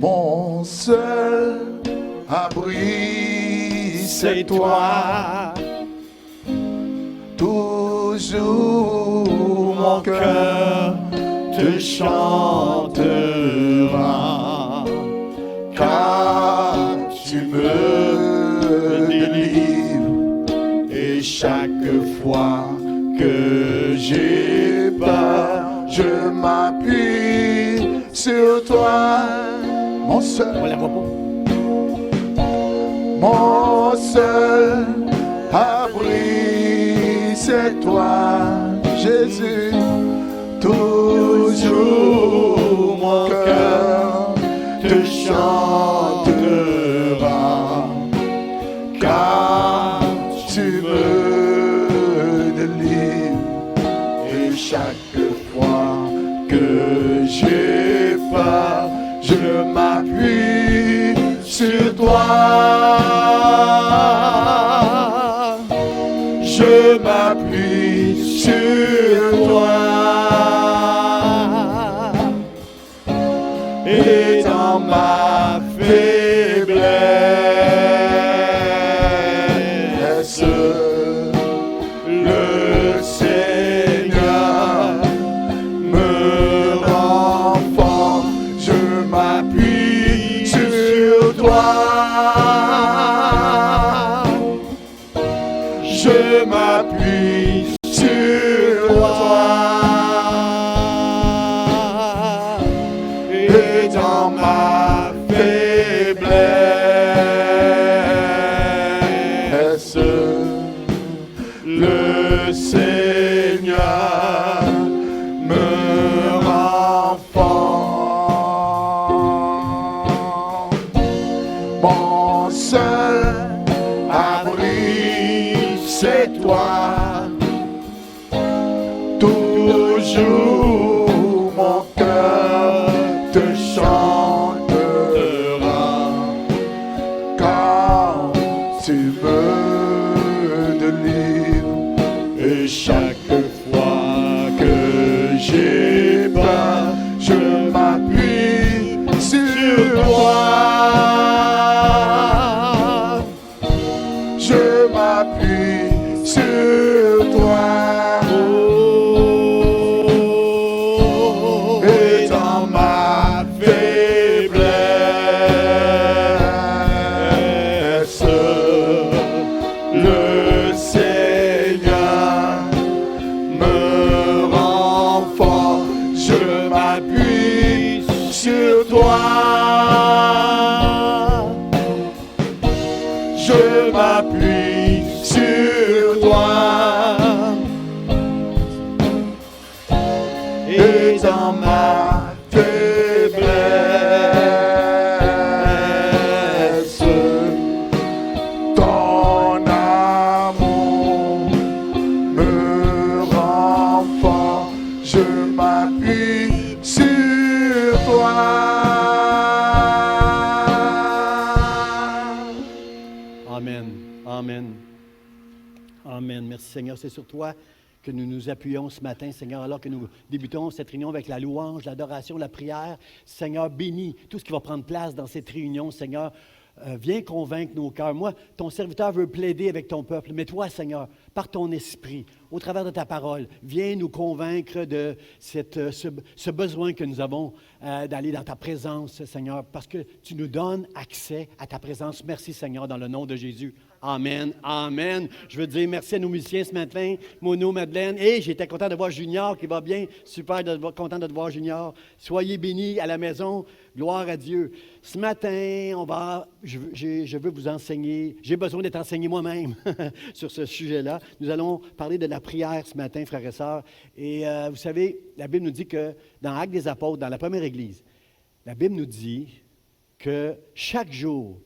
Mon seul abri, c'est toi. Toujours mon cœur te chantera, car tu me délivres. Et chaque fois que j'ai peur, je m'appuie sur toi. Mon seul, mon seul abri, c'est toi, Jésus. Toujours mon cœur te chantera, car tu me délivres. Et chaque fois que j'ai peur, je m'appuie sur toi. Je m'appuie sur toi. Et dans ma faiblesse, le Seigneur me rend fort. Je m'appuie sur toi. Je m'appuie sur toi. Et dans ma faiblesse, le Seigneur me rend fort. Mon seul abri, c'est toi. Toujours mon cœur te chantera, car tu me délivres. Et chaque fois que j'ai peur, je m'appuie sur toi. Je m'appuie sur toi. Et dans ma faiblesse, le Seigneur me rend fort. Je m'appuie sur toi. Je m'appuie sur toi. Et dans ma faiblesse, ton amour me rend fort. Je m'appuie sur toi. Amen. Amen. Amen. Merci Seigneur. C'est sur toi que nous nous appuyons ce matin, Seigneur, alors que nous débutons cette réunion avec la louange, l'adoration, la prière. Seigneur, bénis tout ce qui va prendre place dans cette réunion, Seigneur. Viens convaincre nos cœurs. Moi, ton serviteur veut plaider avec ton peuple, mais toi, Seigneur, par ton esprit, au travers de ta parole, viens nous convaincre de ce besoin que nous avons d'aller dans ta présence, Seigneur, parce que tu nous donnes accès à ta présence. Merci, Seigneur, dans le nom de Jésus. Amen. Amen. Je veux dire merci à nos musiciens ce matin, Mono, Madeleine. Et j'étais content de voir Junior qui va bien. Super content de te voir, Junior. Soyez bénis à la maison. Gloire à Dieu. Ce matin, je veux vous enseigner. J'ai besoin d'être enseigné moi-même sur ce sujet-là. Nous allons parler de la prière ce matin, frères et sœurs. Et vous savez, la Bible nous dit que dans Actes des Apôtres, dans la première Église, la Bible nous dit que chaque jour,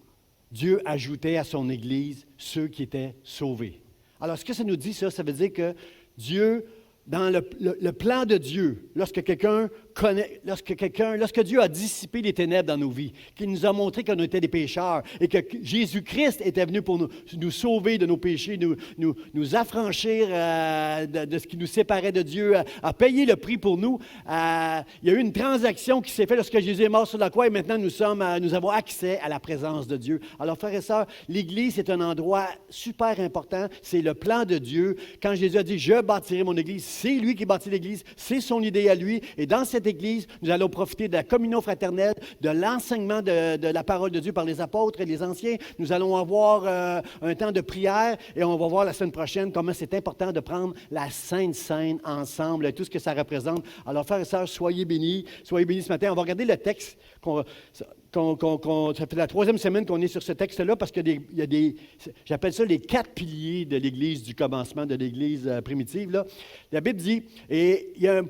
Dieu ajoutait à son Église ceux qui étaient sauvés. Alors, ce que ça nous dit, ça veut dire que Dieu dans le plan de Dieu, lorsque Dieu a dissipé les ténèbres dans nos vies, qu'il nous a montré qu'on était des pécheurs et que Jésus-Christ était venu pour nous sauver de nos péchés, nous affranchir de ce qui nous séparait de Dieu, a payé le prix pour nous. Il y a eu une transaction qui s'est faite lorsque Jésus est mort sur la croix et maintenant nous avons accès à la présence de Dieu. Alors, frères et sœurs, l'Église est un endroit super important. C'est le plan de Dieu. Quand Jésus a dit « Je bâtirai mon Église », c'est lui qui bâtit l'Église, c'est son idée à lui. Et dans cette Église, nous allons profiter de la communion fraternelle, de l'enseignement de la parole de Dieu par les apôtres et les anciens. Nous allons avoir un temps de prière et on va voir la semaine prochaine comment c'est important de prendre la Sainte Seine ensemble, tout ce que ça représente. Alors, frères et sœurs, soyez bénis ce matin. On va regarder le texte. Ça fait la 3e semaine qu'on est sur ce texte-là parce qu'il y a j'appelle ça les 4 piliers de l'Église du commencement, de l'Église primitive. Là. La Bible dit, et il y a un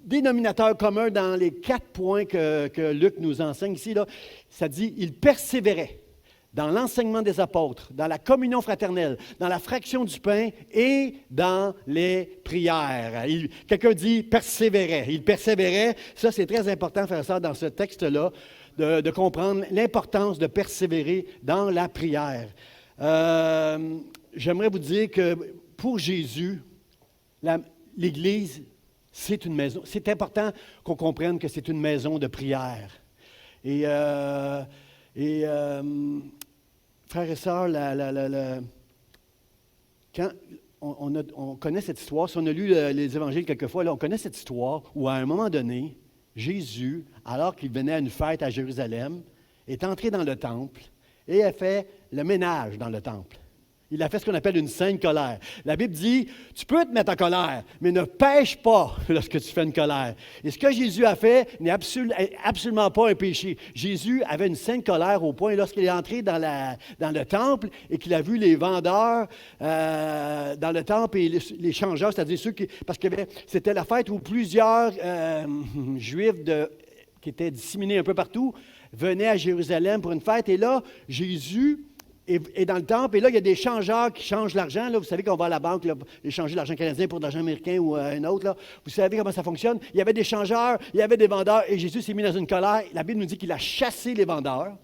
dénominateur commun dans les 4 points que Luc nous enseigne ici, là, ça dit, il persévérait dans l'enseignement des apôtres, dans la communion fraternelle, dans la fraction du pain et dans les prières. Quelqu'un dit persévérait. Il persévérait. Ça, c'est très important, frère et sœur, dans ce texte-là, de comprendre l'importance de persévérer dans la prière. J'aimerais vous dire que pour Jésus, l'Église, c'est une maison. C'est important qu'on comprenne que c'est une maison de prière. Et frères et sœurs, quand on connaît cette histoire, si on a lu les évangiles quelquefois, là, on connaît cette histoire où à un moment donné, Jésus, alors qu'il venait à une fête à Jérusalem, est entré dans le temple et a fait le ménage dans le temple. Il a fait ce qu'on appelle une sainte colère. La Bible dit, tu peux te mettre en colère, mais ne pêche pas lorsque tu fais une colère. Et ce que Jésus a fait n'est absolument pas un péché. Jésus avait une sainte colère au point, lorsqu'il est entré dans le temple et qu'il a vu les vendeurs dans le temple et les changeurs, c'est-à-dire ceux qui... Parce que c'était la fête où plusieurs Juifs qui étaient disséminés un peu partout venaient à Jérusalem pour une fête. Et là, Jésus... Et dans le temple, et là, il y a des changeurs qui changent l'argent. Là, vous savez qu'on va à la banque là, échanger l'argent canadien pour de l'argent américain ou un autre. Là. Vous savez comment ça fonctionne. Il y avait des changeurs, il y avait des vendeurs, et Jésus s'est mis dans une colère. La Bible nous dit qu'il a chassé les vendeurs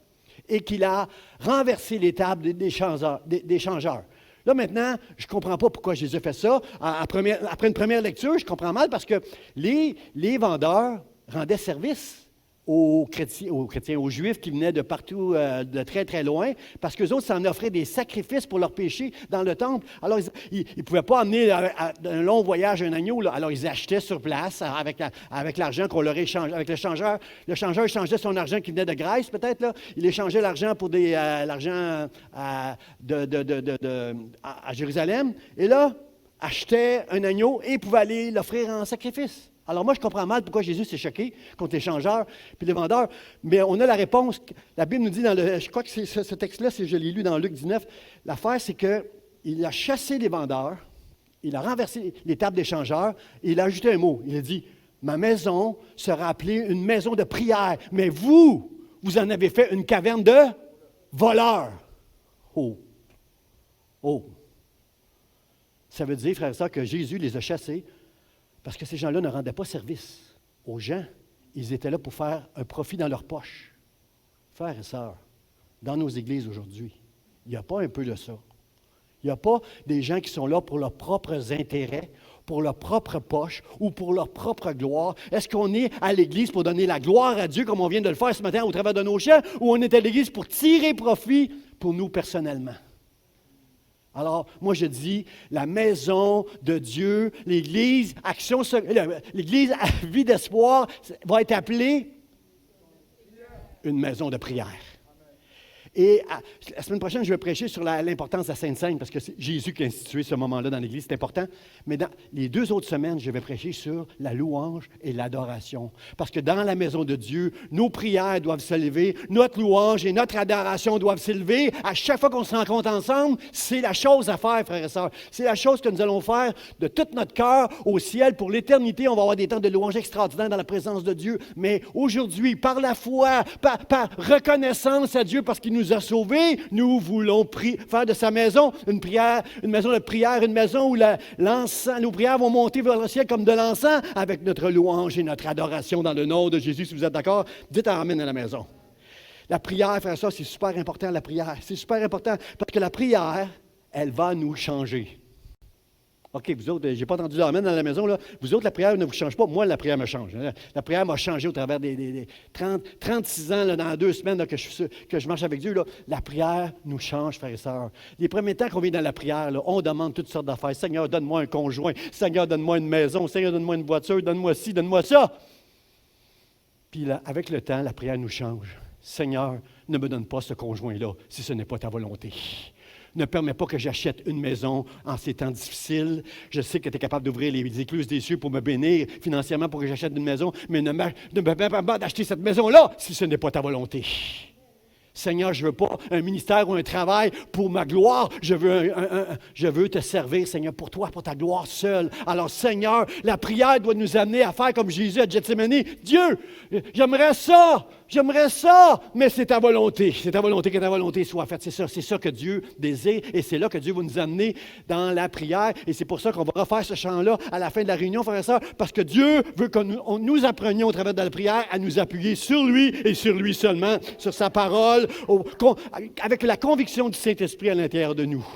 et qu'il a renversé les tables des changeurs. Là, maintenant, je ne comprends pas pourquoi Jésus fait ça. Après une première lecture, je comprends mal parce que les vendeurs rendaient service aux chrétiens, aux Juifs qui venaient de partout, de très, très loin, parce qu'eux autres s'en offraient des sacrifices pour leurs péchés dans le temple. Alors, ils ne pouvaient pas amener un long voyage un agneau, là. Alors, ils achetaient sur place avec l'argent qu'on leur échangeait, avec le changeur. Le changeur échangeait son argent qui venait de Grèce, peut-être, là. Il échangeait l'argent pour l'argent à Jérusalem, et là, achetait un agneau et pouvait aller l'offrir en sacrifice. Alors moi, je comprends mal pourquoi Jésus s'est choqué contre les changeurs puis les vendeurs, mais on a la réponse. La Bible nous dit, je crois que c'est ce texte-là, je l'ai lu dans Luc 19, l'affaire, c'est qu'il a chassé les vendeurs, il a renversé les tables des changeurs, et il a ajouté un mot. Il a dit, « Ma maison sera appelée une maison de prière, mais vous en avez fait une caverne de voleurs. » Oh! Oh! Ça veut dire, frères et sœurs, que Jésus les a chassés parce que ces gens-là ne rendaient pas service aux gens. Ils étaient là pour faire un profit dans leur poche. Frères et sœurs, dans nos églises aujourd'hui, il n'y a pas un peu de ça. Il n'y a pas des gens qui sont là pour leurs propres intérêts, pour leur propre poche ou pour leur propre gloire. Est-ce qu'on est à l'Église pour donner la gloire à Dieu, comme on vient de le faire ce matin au travers de nos chants, ou on est à l'Église pour tirer profit pour nous personnellement? Alors, moi je dis, la maison de Dieu, l'Église, l'Église à vie d'espoir va être appelée une maison de prière. Et la semaine prochaine, je vais prêcher sur l'importance de la Sainte Seine, parce que c'est Jésus qui a institué ce moment-là dans l'Église, c'est important. Mais dans les 2 autres semaines, je vais prêcher sur la louange et l'adoration. Parce que dans la maison de Dieu, nos prières doivent s'élever, notre louange et notre adoration doivent s'élever. À chaque fois qu'on se rencontre ensemble, c'est la chose à faire, frères et sœurs. C'est la chose que nous allons faire de tout notre cœur au ciel. Pour l'éternité, on va avoir des temps de louange extraordinaires dans la présence de Dieu. Mais aujourd'hui, par la foi, par reconnaissance à Dieu, parce qu'il nous nous a sauvés, nous voulons faire de sa maison une maison de prière, une maison où nos prières vont monter vers le ciel comme de l'encens avec notre louange et notre adoration dans le nom de Jésus. Si vous êtes d'accord, dites amen à la maison. La prière, frère, ça, c'est super important, la prière. C'est super important parce que la prière, elle va nous changer. OK, vous autres, je n'ai pas entendu amen dans la maison, là. Vous autres, la prière ne vous change pas. Moi, la prière me change. La prière m'a changé au travers des 36 ans, là, dans 2 semaines là, que je marche avec Dieu. Là. La prière nous change, frères et sœurs. Les premiers temps qu'on vient dans la prière, là, on demande toutes sortes d'affaires. Seigneur, donne-moi un conjoint. Seigneur, donne-moi une maison. Seigneur, donne-moi une voiture. Donne-moi ci, donne-moi ça. Puis là, avec le temps, la prière nous change. Seigneur, ne me donne pas ce conjoint-là si ce n'est pas ta volonté. Ne permets pas que j'achète une maison en ces temps difficiles. Je sais que tu es capable d'ouvrir les écluses des cieux pour me bénir financièrement pour que j'achète une maison, mais ne me permets pas d'acheter cette maison-là si ce n'est pas ta volonté. Seigneur, je ne veux pas un ministère ou un travail pour ma gloire. Je veux te servir, Seigneur, pour toi, pour ta gloire seule. Alors, Seigneur, la prière doit nous amener à faire comme Jésus à Gethsémani. Dieu, j'aimerais ça, mais c'est ta volonté. C'est ta volonté que ta volonté soit faite. C'est ça que Dieu désire et c'est là que Dieu va nous amener dans la prière. Et c'est pour ça qu'on va refaire ce chant-là à la fin de la réunion, frères et sœurs, parce que Dieu veut que nous apprenions au travers de la prière à nous appuyer sur lui et sur lui seulement, sur sa parole, avec la conviction du Saint-Esprit à l'intérieur de nous.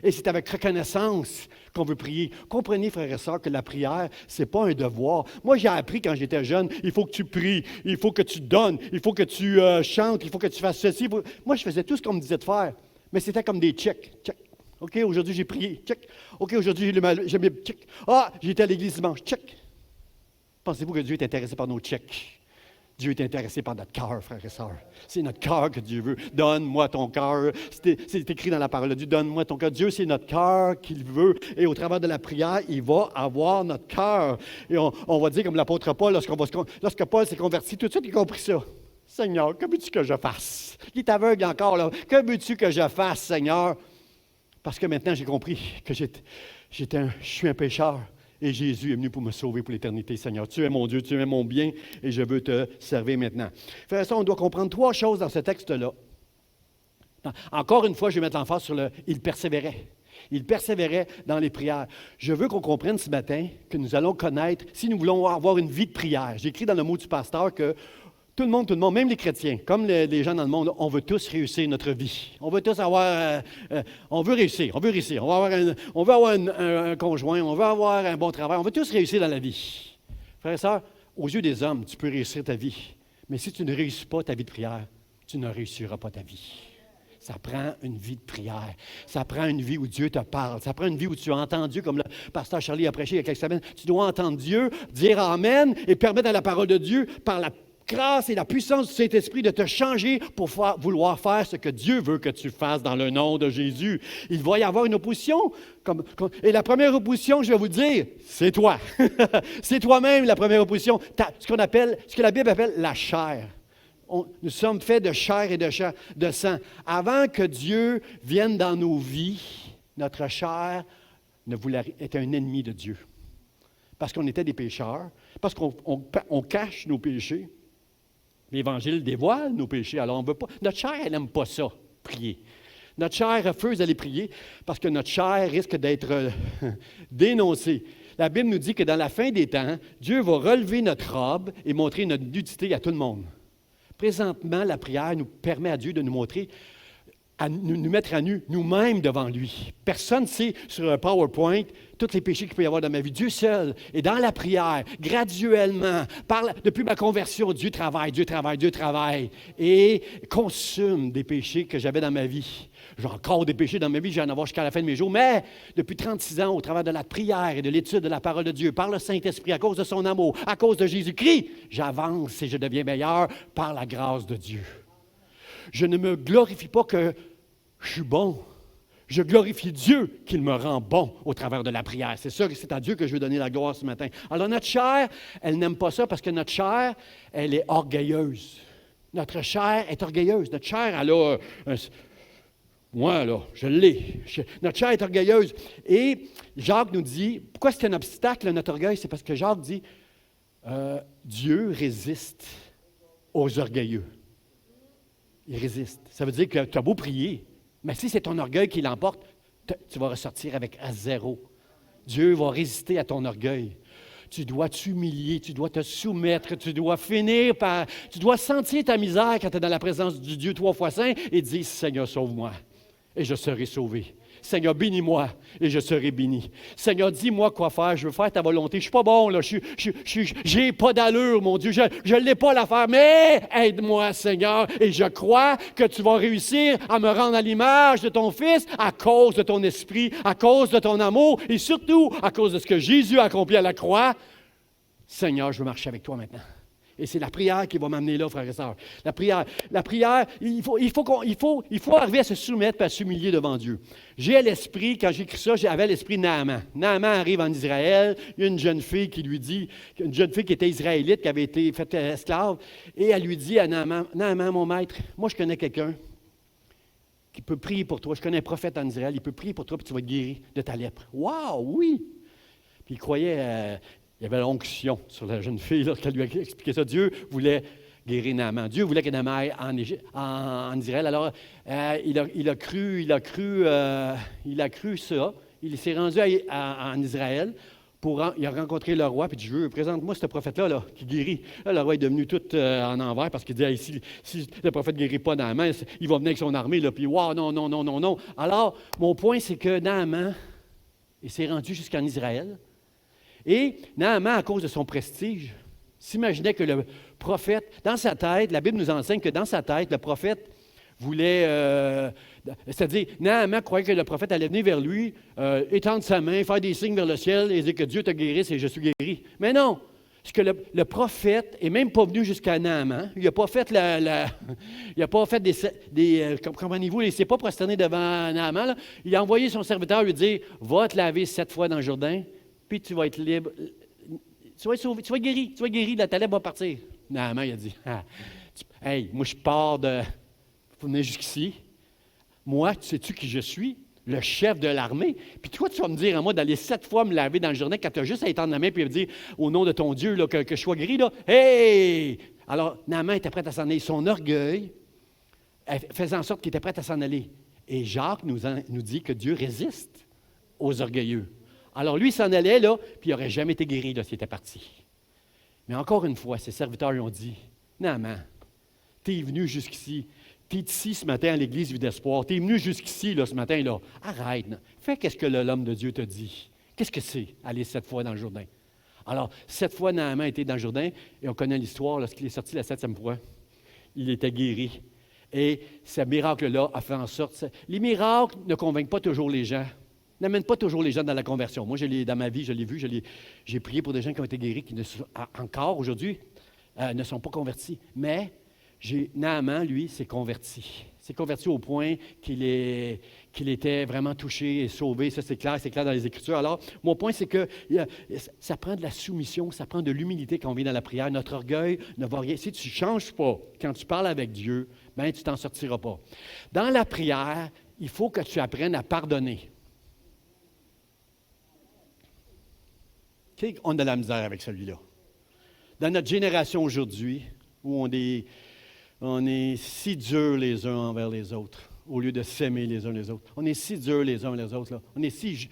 Et c'est avec reconnaissance qu'on veut prier. Comprenez, frères et sœurs, que la prière, ce n'est pas un devoir. Moi, j'ai appris quand j'étais jeune, il faut que tu pries, il faut que tu donnes, il faut que tu chantes, il faut que tu fasses ceci. Moi, je faisais tout ce qu'on me disait de faire, mais c'était comme des checks. Check. OK, aujourd'hui, j'ai prié. Check. OK, aujourd'hui, j'ai mis check. Ah, j'étais à l'église dimanche. Check. Pensez-vous que Dieu est intéressé par nos checks? Dieu est intéressé par notre cœur, frères et sœurs. C'est notre cœur que Dieu veut. Donne-moi ton cœur. C'est écrit dans la parole de Dieu. Donne-moi ton cœur. Dieu, c'est notre cœur qu'il veut. Et au travers de la prière, il va avoir notre cœur. Et on va dire comme l'apôtre Paul, lorsque Paul s'est converti, tout de suite, il a compris ça. Seigneur, que veux-tu que je fasse? Il est aveugle encore, là. Que veux-tu que je fasse, Seigneur? Parce que maintenant, j'ai compris que je suis un pécheur. Et Jésus est venu pour me sauver pour l'éternité, Seigneur. Tu es mon Dieu, tu es mon bien, et je veux te servir maintenant. Frères et sœurs, on doit comprendre 3 choses dans ce texte-là. Encore une fois, je vais mettre l'emphase sur il persévérait. Il persévérait dans les prières. Je veux qu'on comprenne ce matin que nous allons connaître, si nous voulons avoir une vie de prière. J'ai écrit dans le mot du pasteur que tout le monde, même les chrétiens, comme les gens dans le monde, on veut tous réussir notre vie. On veut tous avoir, on veut réussir. On veut avoir un conjoint, on veut avoir un bon travail. On veut tous réussir dans la vie. Frères et sœurs, aux yeux des hommes, tu peux réussir ta vie. Mais si tu ne réussis pas ta vie de prière, tu ne réussiras pas ta vie. Ça prend une vie de prière. Ça prend une vie où Dieu te parle. Ça prend une vie où tu entends Dieu, comme le pasteur Charlie a prêché il y a quelques semaines. Tu dois entendre Dieu, dire Amen et permettre à la parole de Dieu, par la grâce et la puissance du Saint-Esprit de te changer pour vouloir faire ce que Dieu veut que tu fasses dans le nom de Jésus. Il va y avoir une opposition. Et la première opposition, je vais vous dire, c'est toi. C'est toi-même la première opposition. Ce que la Bible appelle la chair. Nous sommes faits de chair et de sang. Avant que Dieu vienne dans nos vies, notre chair était un ennemi de Dieu. Parce qu'on était des pécheurs, parce qu'on cache nos péchés. L'Évangile dévoile nos péchés, alors on ne veut pas. Notre chair, elle n'aime pas ça, prier. Notre chair refuse d'aller prier parce que notre chair risque d'être dénoncée. La Bible nous dit que dans la fin des temps, Dieu va relever notre robe et montrer notre nudité à tout le monde. Présentement, la prière nous permet à Dieu de nous montrer, nous mettre à nu nous-mêmes devant lui. Personne ne sait sur un PowerPoint tous les péchés qu'il peut y avoir dans ma vie. Dieu seul. Et dans la prière, graduellement, depuis ma conversion, Dieu travaille et consume des péchés que j'avais dans ma vie. J'ai encore des péchés dans ma vie, je vais en avoir jusqu'à la fin de mes jours, mais depuis 36 ans, au travers de la prière et de l'étude de la parole de Dieu, par le Saint-Esprit, à cause de son amour, à cause de Jésus-Christ, j'avance et je deviens meilleur par la grâce de Dieu. Je ne me glorifie pas que je suis bon. Je glorifie Dieu qu'il me rend bon au travers de la prière. C'est ça que c'est à Dieu que je veux donner la gloire ce matin. Alors notre chair, elle n'aime pas ça parce que notre chair, elle est orgueilleuse. Notre chair est orgueilleuse. Notre chair, elle a... moi, là, je l'ai. Notre chair est orgueilleuse. Et Jacques nous dit, pourquoi c'est un obstacle, notre orgueil? C'est parce que Jacques dit, Dieu résiste aux orgueilleux. il résiste. Ça veut dire que tu as beau prier, mais si c'est ton orgueil qui l'emporte, tu vas ressortir avec à zéro. Dieu va résister à ton orgueil. Tu dois t'humilier, tu dois te soumettre, tu dois finir par... Tu dois sentir ta misère quand tu es dans la présence du Dieu 3 fois saint et dire, Seigneur, sauve-moi, et je serai sauvé. Seigneur, bénis-moi et je serai béni. Seigneur, dis-moi quoi faire. Je veux faire ta volonté. Je ne suis pas bon, là. Je n'ai pas d'allure, mon Dieu. Je ne l'ai pas l'affaire, mais aide-moi, Seigneur. Et je crois que tu vas réussir à me rendre à l'image de ton Fils à cause de ton esprit, à cause de ton amour et surtout à cause de ce que Jésus a accompli à la croix. Seigneur, je veux marcher avec toi maintenant. Et c'est la prière qui va m'amener là, frères et sœurs. La prière, il faut arriver à se soumettre et à s'humilier devant Dieu. J'ai à l'esprit, quand j'écris ça, j'avais à l'esprit Naaman. Naaman arrive en Israël, il y a une jeune fille qui lui dit, une jeune fille qui était israélite, qui avait été faite esclave, et elle lui dit à Naaman, Naaman, mon maître, moi je connais quelqu'un qui peut prier pour toi. Je connais un prophète en Israël, il peut prier pour toi, puis tu vas te guérir de ta lèpre. Wow, oui! Puis il croyait... il y avait l'onction sur la jeune fille, lorsqu'elle lui a expliqué ça. Dieu voulait guérir Naaman. Dieu voulait que Naaman aille en Israël. Alors, il a cru ça. Il s'est rendu en Israël. Il a rencontré le roi, puis il dit, présente-moi ce prophète-là là, qui guérit. Là, le roi est devenu tout en envers parce qu'il dit, hey, si le prophète ne guérit pas Naaman, il va venir avec son armée. Là, puis, wow, non. Alors, mon point, c'est que Naaman, il s'est rendu jusqu'en Israël. Et Naaman, à cause de son prestige, s'imaginait que le prophète, dans sa tête, la Bible nous enseigne que dans sa tête, le prophète voulait, c'est-à-dire, Naaman croyait que le prophète allait venir vers lui, étendre sa main, faire des signes vers le ciel et dire que Dieu te guérisse et je suis guéri. Mais non, parce que le prophète n'est même pas venu jusqu'à Naaman. Il n'a pas fait il n'a pas fait comprenez-vous, il ne s'est pas prosterné devant Naaman. Là. Il a envoyé son serviteur lui dire, va te laver 7 fois dans le Jourdain, puis tu vas être libre. Tu vas être sauvé, tu vas être guéri, ta lèpre va partir. Naaman, il a dit, hey, moi je pars de... Vous venez jusqu'ici. Moi, sais-tu qui je suis? Le chef de l'armée. Puis toi, tu vas me dire à moi d'aller 7 fois me laver dans le Jourdain quand tu as juste à étendre la main et me dire, au nom de ton Dieu, là, que je sois guéri. Là. Hey! Alors, Naaman était prêt à s'en aller. Son orgueil faisait en sorte qu'il était prêt à s'en aller. Et Jacques nous dit que Dieu résiste aux orgueilleux. Alors, lui, il s'en allait, là, puis il n'aurait jamais été guéri, là, s'il était parti. Mais encore une fois, ses serviteurs lui ont dit, Naaman, tu es venu jusqu'ici, tu es ici ce matin à l'église Vie d'Espoir, tu es venu jusqu'ici, là, ce matin, là, arrête, non. Fais qu'est-ce que l'homme de Dieu te dit. Qu'est-ce que c'est, aller 7 fois dans le Jourdain? Alors, 7 fois, Naaman était dans le Jourdain, et on connaît l'histoire, lorsqu'il est sorti la 7e fois, il était guéri. Et ce miracle-là a fait en sorte... Les miracles ne convainquent pas toujours les gens. N'amène pas toujours les gens dans la conversion. Moi, dans ma vie, je l'ai vu, j'ai prié pour des gens qui ont été guéris, qui encore aujourd'hui ne sont pas convertis. Mais Naaman, lui, s'est converti. S'est converti au point qu'il était vraiment touché et sauvé. Ça, c'est clair dans les Écritures. Alors, mon point, c'est que ça prend de la soumission, ça prend de l'humilité quand on vient dans la prière. Notre orgueil ne va rien. Si tu ne changes pas quand tu parles avec Dieu, bien, tu ne t'en sortiras pas. Dans la prière, il faut que tu apprennes à pardonner. On a de la misère avec celui-là. Dans notre génération aujourd'hui, où on est si durs les uns envers les autres, au lieu de s'aimer les uns les autres. On est si durs les uns les autres. Là. On est si...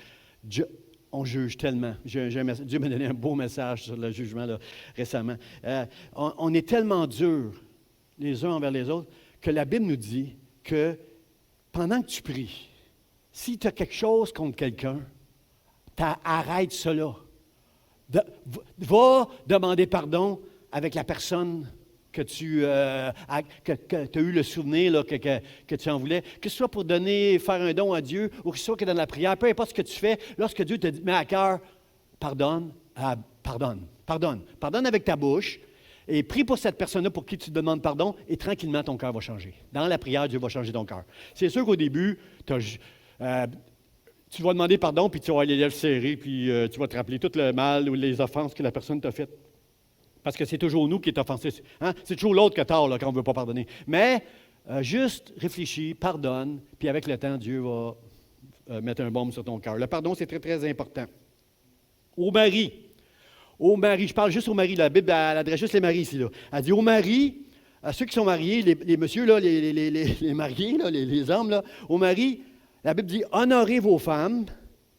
on juge tellement. Dieu m'a donné un beau message sur le jugement là, récemment. On est tellement durs les uns envers les autres que la Bible nous dit que pendant que tu pries, si tu as quelque chose contre quelqu'un, arrête cela. Va demander pardon avec la personne que tu as eu le souvenir là, que tu en voulais, que ce soit pour faire un don à Dieu ou que ce soit que dans la prière, peu importe ce que tu fais, lorsque Dieu te met à cœur, pardonne avec ta bouche et prie pour cette personne-là pour qui tu te demandes pardon et tranquillement ton cœur va changer. Dans la prière, Dieu va changer ton cœur. C'est sûr qu'au début, tu vas demander pardon, puis tu vas avoir les lèvres serrées, puis tu vas te rappeler tout le mal ou les offenses que la personne t'a faites. Parce que c'est toujours nous qui est offensé. Hein? C'est toujours l'autre qui a tort là, quand on ne veut pas pardonner. Mais juste réfléchis, pardonne, puis avec le temps, Dieu va mettre un baume sur ton cœur. Le pardon, c'est très, très important. Au mari, je parle juste au mari, la Bible, elle adresse juste les maris ici. Là. Elle dit au mari, à ceux qui sont mariés, les messieurs, là, les mariés, là, les hommes, là, aux maris, la Bible dit, honorez vos femmes,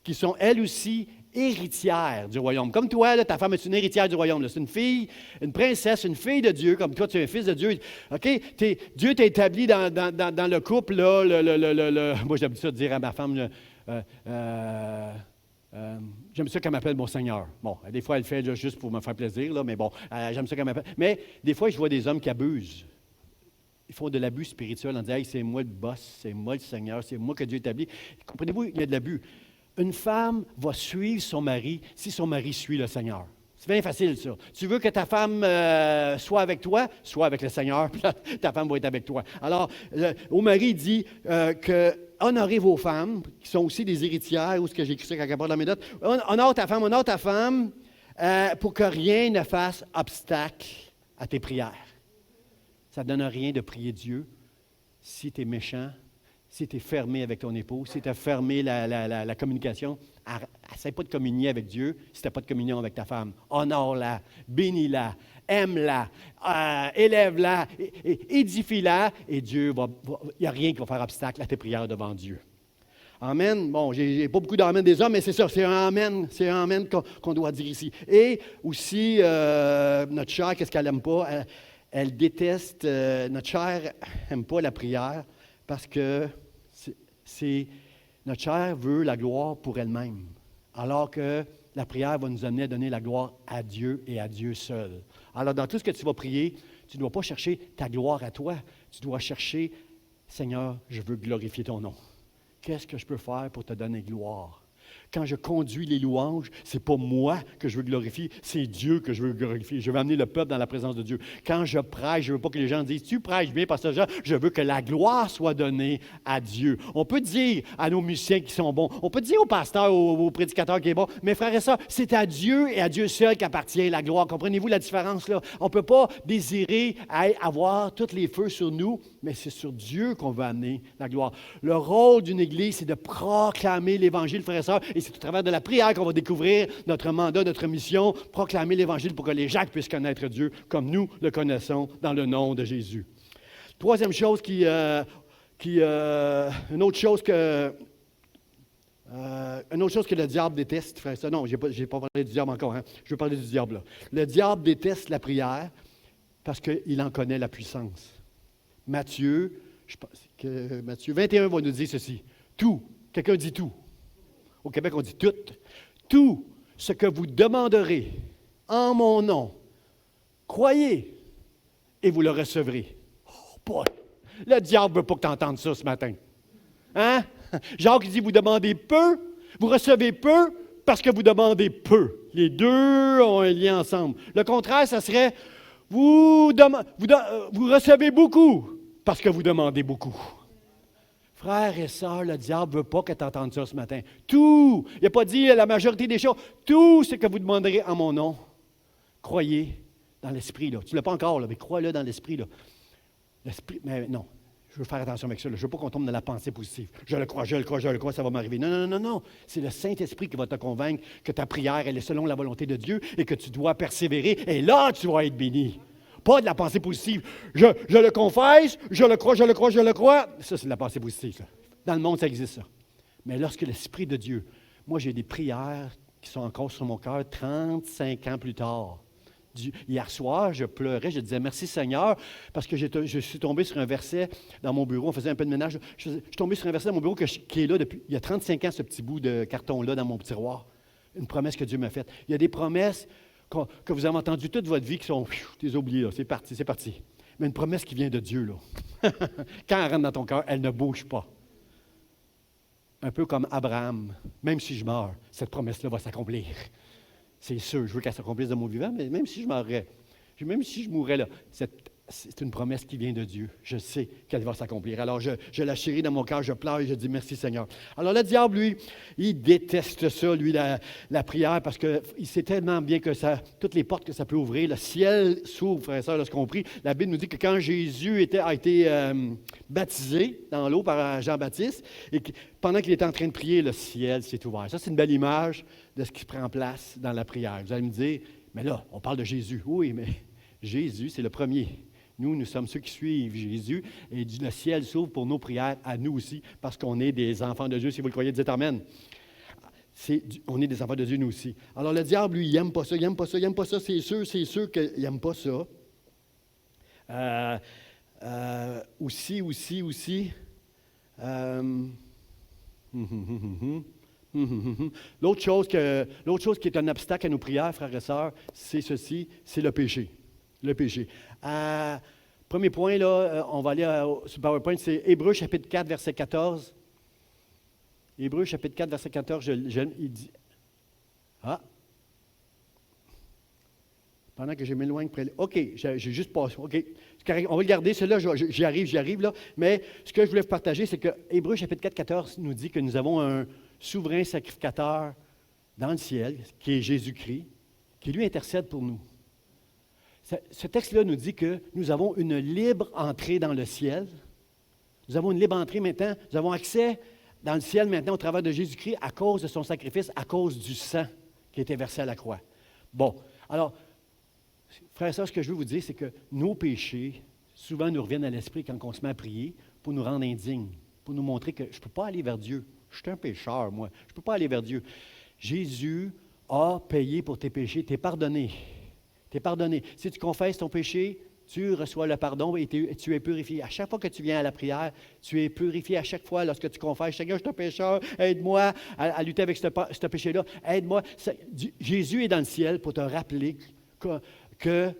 qui sont elles aussi héritières du royaume. Comme toi, là, ta femme est une héritière du royaume. Là. C'est une fille, une princesse, une fille de Dieu, comme toi, tu es un fils de Dieu. OK? Dieu t'a établi dans le couple, là, moi, j'aime ça dire à ma femme, j'aime ça qu'elle m'appelle mon Seigneur. Bon, des fois, elle le fait là, juste pour me faire plaisir, là, mais bon, j'aime ça qu'elle m'appelle. Mais des fois, je vois des hommes qui abusent. Ils font de l'abus spirituel en disant, hey, c'est moi le boss, c'est moi le Seigneur, c'est moi que Dieu établit. Comprenez-vous, il y a de l'abus. Une femme va suivre son mari si son mari suit le Seigneur. C'est bien facile, ça. Tu veux que ta femme soit avec toi, soit avec le Seigneur, puis là, ta femme va être avec toi. Alors, au mari, il dit que honorez vos femmes, qui sont aussi des héritières, ou ce que j'ai écrit ça quelque part dans mes notes. Honore ta femme, pour que rien ne fasse obstacle à tes prières. Ça ne donne rien de prier Dieu si tu es méchant, si tu es fermé avec ton époux, si tu as fermé la communication. Essaye pas de communier avec Dieu si tu n'as pas de communion avec ta femme. Honore-la, bénis-la, aime-la, élève-la, édifie-la, et Dieu il n'y a rien qui va faire obstacle à tes prières devant Dieu. Amen. Bon, j'ai pas beaucoup d'amen des hommes, mais c'est ça, c'est un amen qu'on doit dire ici. Et aussi, notre chair, qu'est-ce qu'elle n'aime pas? Elle déteste, notre chair n'aime pas la prière parce que notre chair veut la gloire pour elle-même, alors que la prière va nous amener à donner la gloire à Dieu et à Dieu seul. Alors, dans tout ce que tu vas prier, tu ne dois pas chercher ta gloire à toi, tu dois chercher, Seigneur, je veux glorifier ton nom. Qu'est-ce que je peux faire pour te donner gloire? Quand je conduis les louanges, ce n'est pas moi que je veux glorifier, c'est Dieu que je veux glorifier. Je veux amener le peuple dans la présence de Dieu. Quand je prêche, je ne veux pas que les gens disent « Tu prêches bien, pasteur Jean », je veux que la gloire soit donnée à Dieu. On peut dire à nos musiciens qui sont bons, on peut dire au pasteur, au prédicateur qui est bon, mais frères et sœurs, c'est à Dieu et à Dieu seul qu'appartient la gloire. Comprenez-vous la différence là? On ne peut pas désirer avoir tous les feux sur nous, mais c'est sur Dieu qu'on veut amener la gloire. Le rôle d'une Église, c'est de proclamer l'Évangile, frères et sœurs, et c'est au travers de la prière qu'on va découvrir notre mandat, notre mission, proclamer l'Évangile pour que les gens puissent connaître Dieu comme nous le connaissons dans le nom de Jésus. Troisième chose une autre chose que le diable déteste, frère, ça, non, je n'ai pas parlé du diable encore, hein. Je veux parler du diable là. Le diable déteste la prière parce qu'il en connaît la puissance. Matthieu 21 va nous dire ceci. Tout, quelqu'un dit tout. Au Québec, on dit tout. Tout ce que vous demanderez en mon nom, croyez et vous le recevrez. Oh boy! Le diable ne veut pas que tu entendes ça ce matin. Hein? Jacques dit, vous demandez peu, vous recevez peu parce que vous demandez peu. Les deux ont un lien ensemble. Le contraire, ça serait, vous recevez beaucoup parce que vous demandez beaucoup. Frères et sœurs, le diable ne veut pas que tu entendes ça ce matin. Tout, il n'a pas dit la majorité des choses, tout ce que vous demanderez en mon nom, croyez dans l'esprit. Là. Tu ne l'as pas encore, là, mais crois-le dans l'esprit. Là. L'esprit, mais non, je veux faire attention avec ça. Là. Je ne veux pas qu'on tombe dans la pensée positive. Je le crois, ça va m'arriver. Non. C'est le Saint-Esprit qui va te convaincre que ta prière, elle est selon la volonté de Dieu et que tu dois persévérer. Et là, tu vas être béni. Pas de la pensée positive. Je le confesse, je le crois. Ça, c'est de la pensée positive. Ça. Dans le monde, ça existe, ça. Mais lorsque l'Esprit de Dieu, moi, j'ai des prières qui sont encore sur mon cœur 35 ans plus tard. Hier soir, je pleurais, je disais merci Seigneur, parce que je suis tombé sur un verset dans mon bureau, on faisait un peu de ménage, je suis tombé sur un verset dans mon bureau qui est là depuis, il y a 35 ans, ce petit bout de carton-là dans mon tiroir. Une promesse que Dieu m'a faite. Il y a des promesses que vous avez entendues toute votre vie qui sont, tu les as oubliées, là, c'est parti. Mais une promesse qui vient de Dieu, là. Quand elle rentre dans ton cœur, elle ne bouge pas. Un peu comme Abraham, même si je meurs, cette promesse-là va s'accomplir. C'est sûr, je veux qu'elle s'accomplisse de mon vivant, mais même si je mourrais là, c'est une promesse qui vient de Dieu. Je sais qu'elle va s'accomplir. Alors, je la chéris dans mon cœur, je pleure et je dis merci Seigneur. Alors, le diable, lui, il déteste ça, lui, la prière, parce qu'il sait tellement bien que toutes les portes que ça peut ouvrir, le ciel s'ouvre, frères et sœurs, lorsqu'on prie. La Bible nous dit que quand Jésus a été baptisé dans l'eau par Jean-Baptiste, et pendant qu'il était en train de prier, le ciel s'est ouvert. Ça, c'est une belle image de ce qui prend place dans la prière. Vous allez me dire, mais là, on parle de Jésus. Oui, mais Jésus, c'est le premier. Nous sommes ceux qui suivent Jésus et le ciel s'ouvre pour nos prières à nous aussi parce qu'on est des enfants de Dieu. Si vous le croyez, dites Amen. On est des enfants de Dieu, nous aussi. Alors, le diable, lui, il n'aime pas ça, il n'aime pas ça, il n'aime pas ça. C'est sûr qu'il n'aime pas ça. Aussi. L'autre chose qui est un obstacle à nos prières, frères et sœurs, c'est ceci, c'est le péché. Le péché. Premier point, là, on va aller sur PowerPoint, c'est Hébreux chapitre 4, verset 14. Hébreux chapitre 4, verset 14, il dit... Pendant que je m'éloigne près... OK, j'ai juste passé. OK, c'est correct. On va le garder. Celui-là, j'y arrive, là. Mais ce que je voulais vous partager, c'est que Hébreux chapitre 4, 14 nous dit que nous avons un souverain sacrificateur dans le ciel, qui est Jésus-Christ, qui lui intercède pour nous. Ce texte-là nous dit que nous avons une libre entrée dans le ciel. Nous avons une libre entrée maintenant. Nous avons accès dans le ciel maintenant au travers de Jésus-Christ à cause de son sacrifice, à cause du sang qui a été versé à la croix. Bon, alors, frères et sœurs, ce que je veux vous dire, c'est que nos péchés, souvent, nous reviennent à l'esprit quand on se met à prier pour nous rendre indignes, pour nous montrer que je ne peux pas aller vers Dieu. Je suis un pécheur, moi. Je ne peux pas aller vers Dieu. Jésus a payé pour tes péchés. Tu es pardonné. Tu es pardonné. Si tu confesses ton péché, tu reçois le pardon et tu es purifié. À chaque fois que tu viens à la prière, tu es purifié. À chaque fois, lorsque tu confesses, Seigneur, je suis un pécheur, aide-moi à lutter avec ce péché-là. Aide-moi. Jésus est dans le ciel pour te rappeler que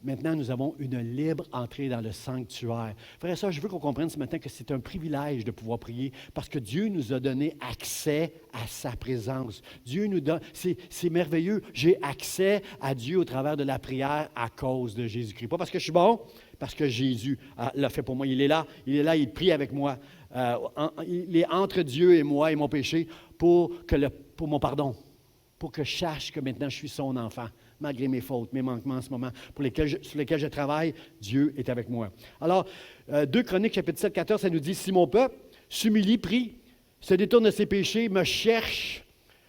maintenant, nous avons une libre entrée dans le sanctuaire. Frère et sœur, je veux qu'on comprenne ce matin que c'est un privilège de pouvoir prier parce que Dieu nous a donné accès à sa présence. Dieu nous donne, c'est merveilleux. J'ai accès à Dieu au travers de la prière à cause de Jésus-Christ. Pas parce que je suis bon, parce que Jésus l'a fait pour moi. Il est là, il prie avec moi. Il est entre Dieu et moi et mon péché pour mon pardon, pour que je sache que maintenant je suis son enfant. Malgré mes fautes, mes manquements en ce moment, sur lesquels je travaille, Dieu est avec moi. Alors, 2 Chroniques, chapitre 7, 14, ça nous dit, « Si mon peuple s'humilie, prie, se détourne de ses péchés, me cherche,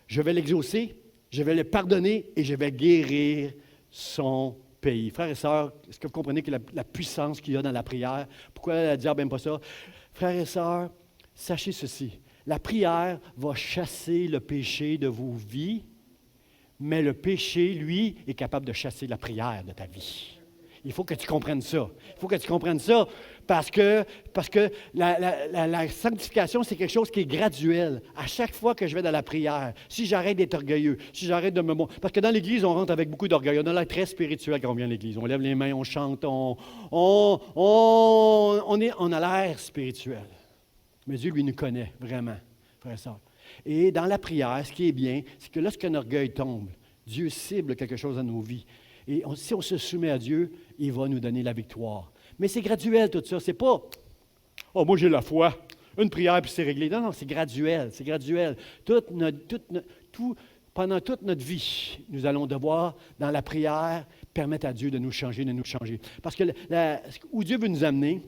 je vais l'exaucer, je vais le pardonner et je vais guérir son pays. » Frères et sœurs, est-ce que vous comprenez que la puissance qu'il y a dans la prière? Pourquoi le diable n'aime pas ça? Frères et sœurs, sachez ceci, la prière va chasser le péché de vos vies, mais le péché, lui, est capable de chasser la prière de ta vie. Il faut que tu comprennes ça. Il faut que tu comprennes ça parce que la sanctification, c'est quelque chose qui est graduel. À chaque fois que je vais dans la prière, si j'arrête d'être orgueilleux, si j'arrête de me... Parce que dans l'Église, on rentre avec beaucoup d'orgueil. On a l'air très spirituel quand on vient à l'Église. On lève les mains, on chante, on a l'air spirituel. Mais Dieu, lui, nous connaît vraiment, frère et sœur. Et dans la prière, ce qui est bien, c'est que lorsqu'un orgueil tombe, Dieu cible quelque chose dans nos vies. Et si on se soumet à Dieu, il va nous donner la victoire. Mais c'est graduel tout ça. C'est pas « Oh, moi j'ai la foi, une prière puis c'est réglé. » Non, c'est graduel, c'est graduel. Pendant toute notre vie, nous allons devoir, dans la prière, permettre à Dieu de nous changer, Parce que où Dieu veut nous amener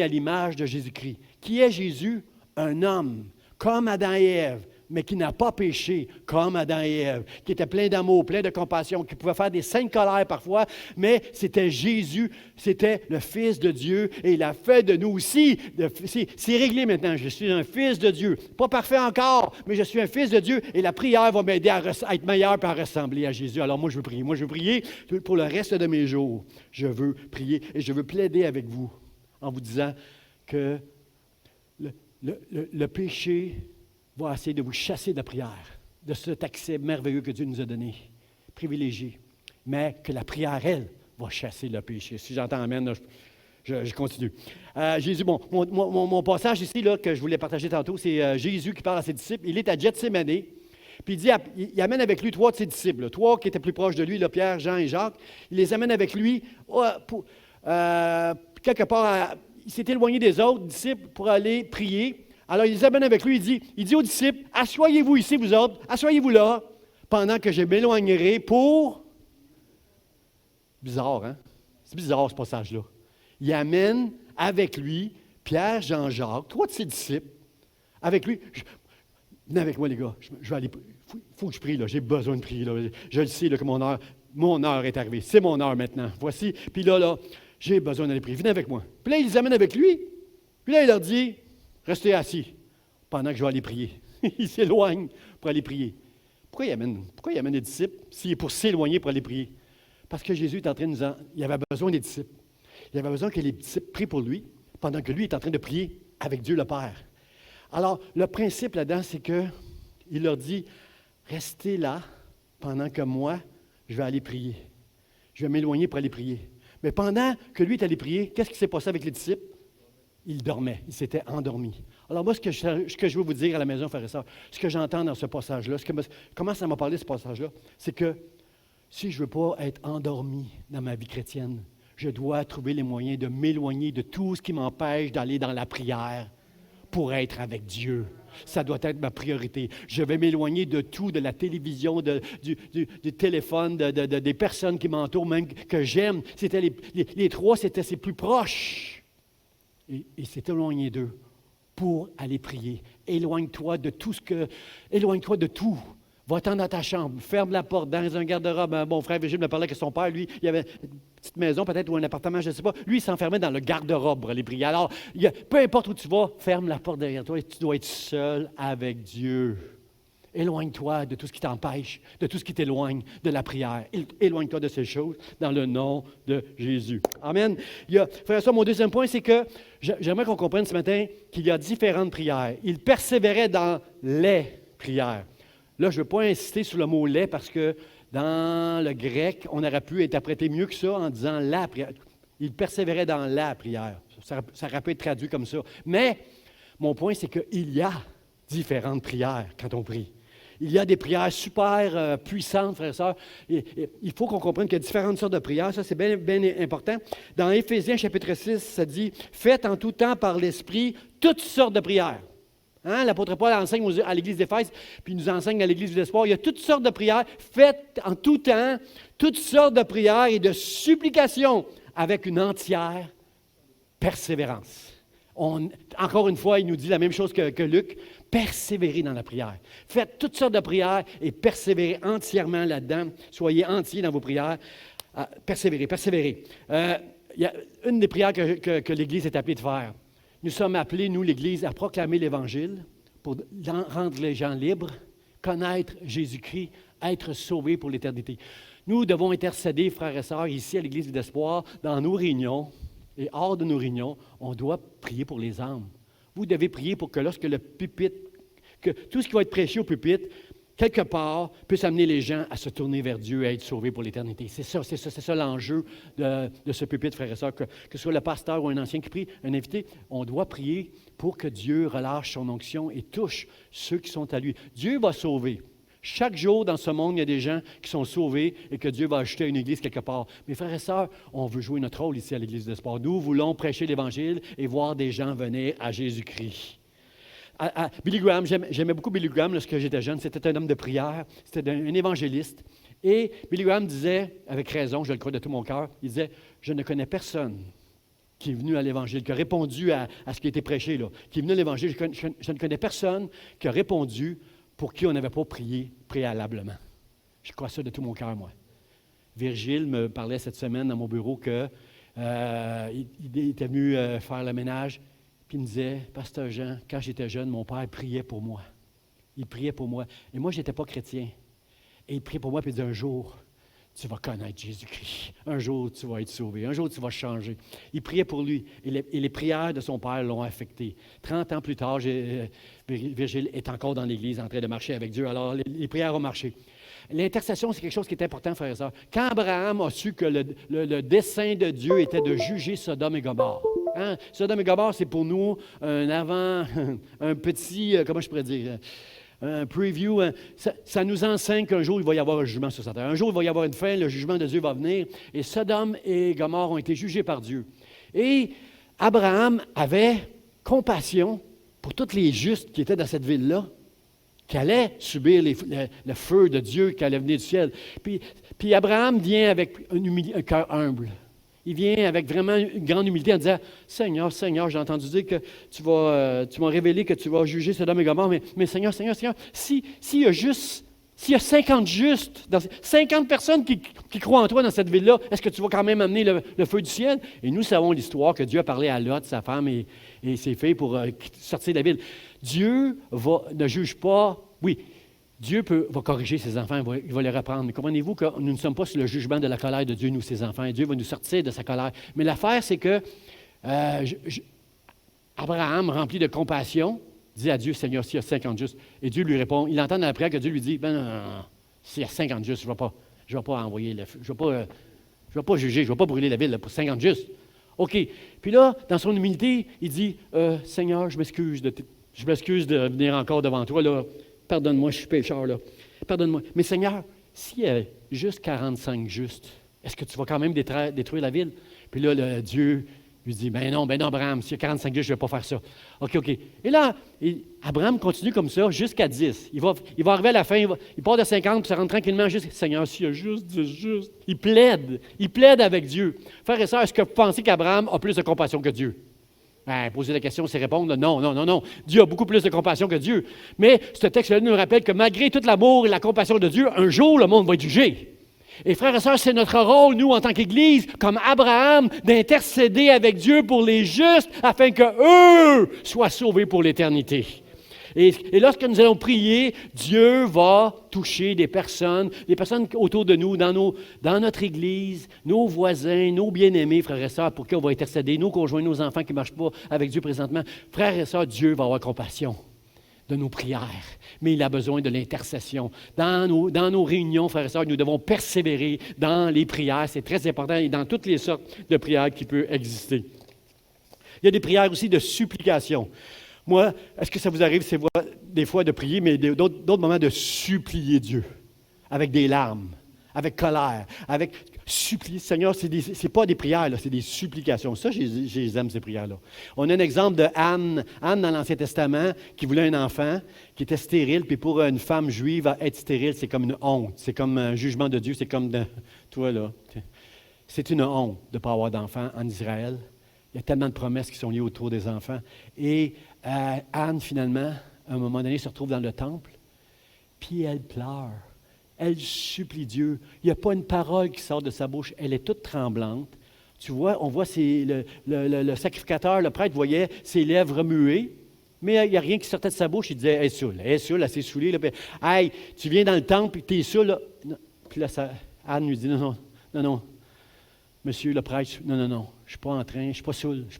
à l'image de Jésus-Christ. Qui est Jésus? Un homme. Comme Adam et Ève, mais qui n'a pas péché, comme Adam et Ève, qui était plein d'amour, plein de compassion, qui pouvait faire des saintes colères parfois, mais c'était Jésus, c'était le Fils de Dieu, et il a fait de nous aussi, c'est réglé maintenant, je suis un Fils de Dieu, pas parfait encore, mais je suis un Fils de Dieu, et la prière va m'aider à être meilleur et à ressembler à Jésus. Alors moi, je veux prier pour le reste de mes jours, je veux prier, et je veux plaider avec vous, en vous disant que le péché va essayer de vous chasser de la prière, de cet accès merveilleux que Dieu nous a donné, privilégié. Mais que la prière, elle, va chasser le péché. Si j'entends amen, là, je continue. Jésus, mon passage ici là, que je voulais partager tantôt, c'est Jésus qui parle à ses disciples. Il est à Gethsémani, puis il amène avec lui 3 de ses disciples, là, 3 qui étaient plus proches de lui, là, Pierre, Jean et Jacques. Il les amène avec lui quelque part. Il s'est éloigné des autres disciples pour aller prier. Alors, il les amène avec lui, il dit aux disciples, « Assoyez-vous ici, vous autres, assoyez-vous là, pendant que je m'éloignerai pour... » Bizarre, hein? C'est bizarre, ce passage-là. Il amène avec lui Pierre, Jean, Jacques, 3 de ses disciples, avec lui. Venez avec moi, les gars, je vais aller... Il faut que je prie, là, j'ai besoin de prier. Là. Je le sais là, que mon heure est arrivée. C'est mon heure maintenant. Voici, puis là, j'ai besoin d'aller prier. Venez avec moi. Puis là, il les amène avec lui. Puis là, il leur dit, restez assis pendant que je vais aller prier. Il s'éloigne pour aller prier. Pourquoi il amène des disciples s'il est pour s'éloigner pour aller prier? Parce que Jésus est en train de nous il avait besoin des disciples. Il avait besoin que les disciples prient pour lui pendant que lui est en train de prier avec Dieu le Père. Alors, le principe là-dedans, c'est qu'il leur dit, restez là pendant que moi, je vais aller prier. Je vais m'éloigner pour aller prier. Mais pendant que lui est allé prier, qu'est-ce qui s'est passé avec les disciples? Il dormait, il s'était endormi. Alors moi, ce que je veux vous dire à la maison, frères et sœurs, ce que j'entends dans ce passage-là, comment ça m'a parlé ce passage-là, c'est que si je ne veux pas être endormi dans ma vie chrétienne, je dois trouver les moyens de m'éloigner de tout ce qui m'empêche d'aller dans la prière pour être avec Dieu. Ça doit être ma priorité. Je vais m'éloigner de tout, de la télévision, du téléphone, des personnes qui m'entourent, même que j'aime. C'était les trois, c'était ses plus proches. Et s'est éloigné d'eux pour aller prier. Éloigne-toi de tout éloigne-toi de tout. Va-t'en dans ta chambre, ferme la porte dans un garde-robe. Mon frère Vigile me parlait que son père, lui, il avait une petite maison peut-être ou un appartement, je ne sais pas. Lui, il s'enfermait dans le garde-robe pour aller prier. Alors, peu importe où tu vas, ferme la porte derrière toi et tu dois être seul avec Dieu. Éloigne-toi de tout ce qui t'empêche, de tout ce qui t'éloigne de la prière. Éloigne-toi de ces choses dans le nom de Jésus. Amen. Frère, ça, mon deuxième point, c'est que j'aimerais qu'on comprenne ce matin qu'il y a différentes prières. Il persévérait dans les prières. Là, je ne veux pas insister sur le mot « les » parce que dans le grec, on aurait pu interpréter mieux que ça en disant « la prière ». Il persévérait dans la prière. Ça aurait pu être traduit comme ça. Mais mon point, c'est qu'il y a différentes prières quand on prie. Il y a des prières super puissantes, frères et sœurs. Il faut qu'on comprenne qu'il y a différentes sortes de prières. Ça, c'est bien, bien important. Dans Éphésiens, chapitre 6, ça dit « Faites en tout temps par l'Esprit toutes sortes de prières. » Hein? L'apôtre Paul enseigne à l'Église d'Éphèse, puis il nous enseigne à l'Église de l'Espoir. Il y a toutes sortes de prières. Faites en tout temps toutes sortes de prières et de supplications avec une entière persévérance. Encore une fois, il nous dit la même chose que Luc. Persévérez dans la prière. Faites toutes sortes de prières et persévérez entièrement là-dedans. Soyez entiers dans vos prières. Persévérez. Il y a une des prières que l'Église est appelée de faire. Nous sommes appelés, nous, l'Église, à proclamer l'Évangile pour rendre les gens libres, connaître Jésus-Christ, être sauvés pour l'éternité. Nous devons intercéder, frères et sœurs, ici à l'Église d'Espoir, dans nos réunions et hors de nos réunions, on doit prier pour les âmes. Vous devez prier pour que lorsque le pupitre, que tout ce qui va être prêché au pupitre, quelque part, puisse amener les gens à se tourner vers Dieu et à être sauvés pour l'éternité. C'est ça l'enjeu de ce pupitre, frères et sœurs. Que ce soit le pasteur ou un ancien qui prie, un invité, on doit prier pour que Dieu relâche son onction et touche ceux qui sont à lui. Dieu va sauver. Chaque jour dans ce monde, il y a des gens qui sont sauvés et que Dieu va ajouter à une église quelque part. Mais frères et sœurs, on veut jouer notre rôle ici à l'Église d'Espoir. Nous voulons prêcher l'Évangile et voir des gens venir à Jésus-Christ. Billy Graham, j'aimais beaucoup Billy Graham lorsque j'étais jeune. C'était un homme de prière, c'était un évangéliste. Et Billy Graham disait, avec raison, je le crois de tout mon cœur, il disait, je ne connais personne qui est venu à l'Évangile, qui a répondu à ce qui a été prêché, là, qui est venu à l'Évangile. Je ne connais personne qui a répondu pour qui on n'avait pas prié préalablement. Je crois ça de tout mon cœur, moi. Virgile me parlait cette semaine dans mon bureau qu'il était venu faire le ménage, puis il me disait, Pasteur Jean, quand j'étais jeune, mon père priait pour moi. Il priait pour moi. Et moi, je n'étais pas chrétien. Et il priait pour moi, puis il disait, un jour, tu vas connaître Jésus-Christ. Un jour, tu vas être sauvé. Un jour, tu vas changer. Il priait pour lui. Et les prières de son père l'ont affecté. 30 ans plus tard, Virgile est encore dans l'Église en train de marcher avec Dieu. Alors, les prières ont marché. L'intercession, c'est quelque chose qui est important, frères et sœurs. Quand Abraham a su que le dessein de Dieu était de juger Sodome et Gomorrhe, hein? Sodome et Gomorrhe, c'est pour nous un petit, comment je pourrais dire, un preview. Ça nous enseigne qu'un jour, il va y avoir un jugement sur cette terre. Un jour, il va y avoir une fin, le jugement de Dieu va venir. Et Sodome et Gomorrhe ont été jugés par Dieu. Et Abraham avait compassion pour tous les justes qui étaient dans cette ville-là, qui allaient subir le feu de Dieu qui allait venir du ciel. Puis Abraham vient avec un cœur humble. Il vient avec vraiment une grande humilité en disant, Seigneur, j'ai entendu dire que tu m'as révélé que tu vas juger Sodome et Gomorrhe, mais Seigneur, s'il y a juste S'il y a 50 justes, 50 personnes qui croient en toi dans cette ville-là, est-ce que tu vas quand même amener le feu du ciel? Et nous savons l'histoire que Dieu a parlé à Lot, sa femme et ses filles pour sortir de la ville. Dieu ne juge pas. Oui, Dieu va corriger ses enfants, il va les reprendre. Mais comprenez-vous que nous ne sommes pas sur le jugement de la colère de Dieu, nous, ses enfants. Et Dieu va nous sortir de sa colère. Mais l'affaire, c'est que Abraham, rempli de compassion, dit à Dieu, Seigneur, s'il y a 50 justes. Et Dieu lui répond, il entend dans la prière que Dieu lui dit, non, s'il y a 50 justes, je ne vais pas envoyer le feu, je ne vais pas juger, je ne vais pas brûler la ville là, pour 50 justes. OK. Puis là, dans son humilité, il dit, Seigneur, je m'excuse de venir encore devant toi, là. Pardonne-moi, je suis pécheur, là. Pardonne-moi. Mais Seigneur, s'il y a juste 45 justes, est-ce que tu vas quand même détruire la ville? Puis là, Dieu lui dit, ben non, Abraham, s'il y a 45 justes, je ne vais pas faire ça. OK. Et là, Abraham continue comme ça jusqu'à 10. Il va arriver à la fin, il part de 50, puis ça rentre tranquillement jusqu'à Seigneur, s'il y a juste 10 justes. Il plaide avec Dieu. Frères et sœurs, est-ce que vous pensez qu'Abraham a plus de compassion que Dieu? Poser la question, c'est répondre non. Dieu a beaucoup plus de compassion que Dieu. Mais ce texte-là nous rappelle que malgré tout l'amour et la compassion de Dieu, un jour, le monde va être jugé. Et frères et sœurs, c'est notre rôle, nous, en tant qu'Église, comme Abraham, d'intercéder avec Dieu pour les justes, afin qu'eux soient sauvés pour l'éternité. Et lorsque nous allons prier, Dieu va toucher des personnes autour de nous, dans notre Église, nos voisins, nos bien-aimés, frères et sœurs, pour qui on va intercéder, nos conjoints, nos enfants qui ne marchent pas avec Dieu présentement. Frères et sœurs, Dieu va avoir compassion de nos prières, mais il a besoin de l'intercession. Dans nos réunions, frères et sœurs, nous devons persévérer dans les prières. C'est très important et dans toutes les sortes de prières qui peuvent exister. Il y a des prières aussi de supplication. Moi, est-ce que ça vous arrive des fois de prier, mais d'autres moments de supplier Dieu, avec des larmes, avec colère, avec supplier. Seigneur, c'est pas des prières, là, c'est des supplications. Ça, je les aime, ces prières-là. On a un exemple de Anne dans l'Ancien Testament, qui voulait un enfant, qui était stérile, puis pour une femme juive, être stérile, c'est comme une honte. C'est comme un jugement de Dieu, c'est comme toi, là. C'est une honte de ne pas avoir d'enfant en Israël. Il y a tellement de promesses qui sont liées autour des enfants. Et Anne, finalement, à un moment donné, se retrouve dans le temple, puis elle pleure. Elle supplie Dieu. Il n'y a pas une parole qui sort de sa bouche. Elle est toute tremblante. Tu vois, on voit le sacrificateur, le prêtre, voyait ses lèvres muer, mais il n'y a rien qui sortait de sa bouche. Il disait, elle est saoule, elle s'est saoulée. Là, puis, hey, tu viens dans le temple, puis tu es saoul. Là. Puis là, Anne lui dit, non, monsieur le prêtre, non, je ne suis pas en train, je ne suis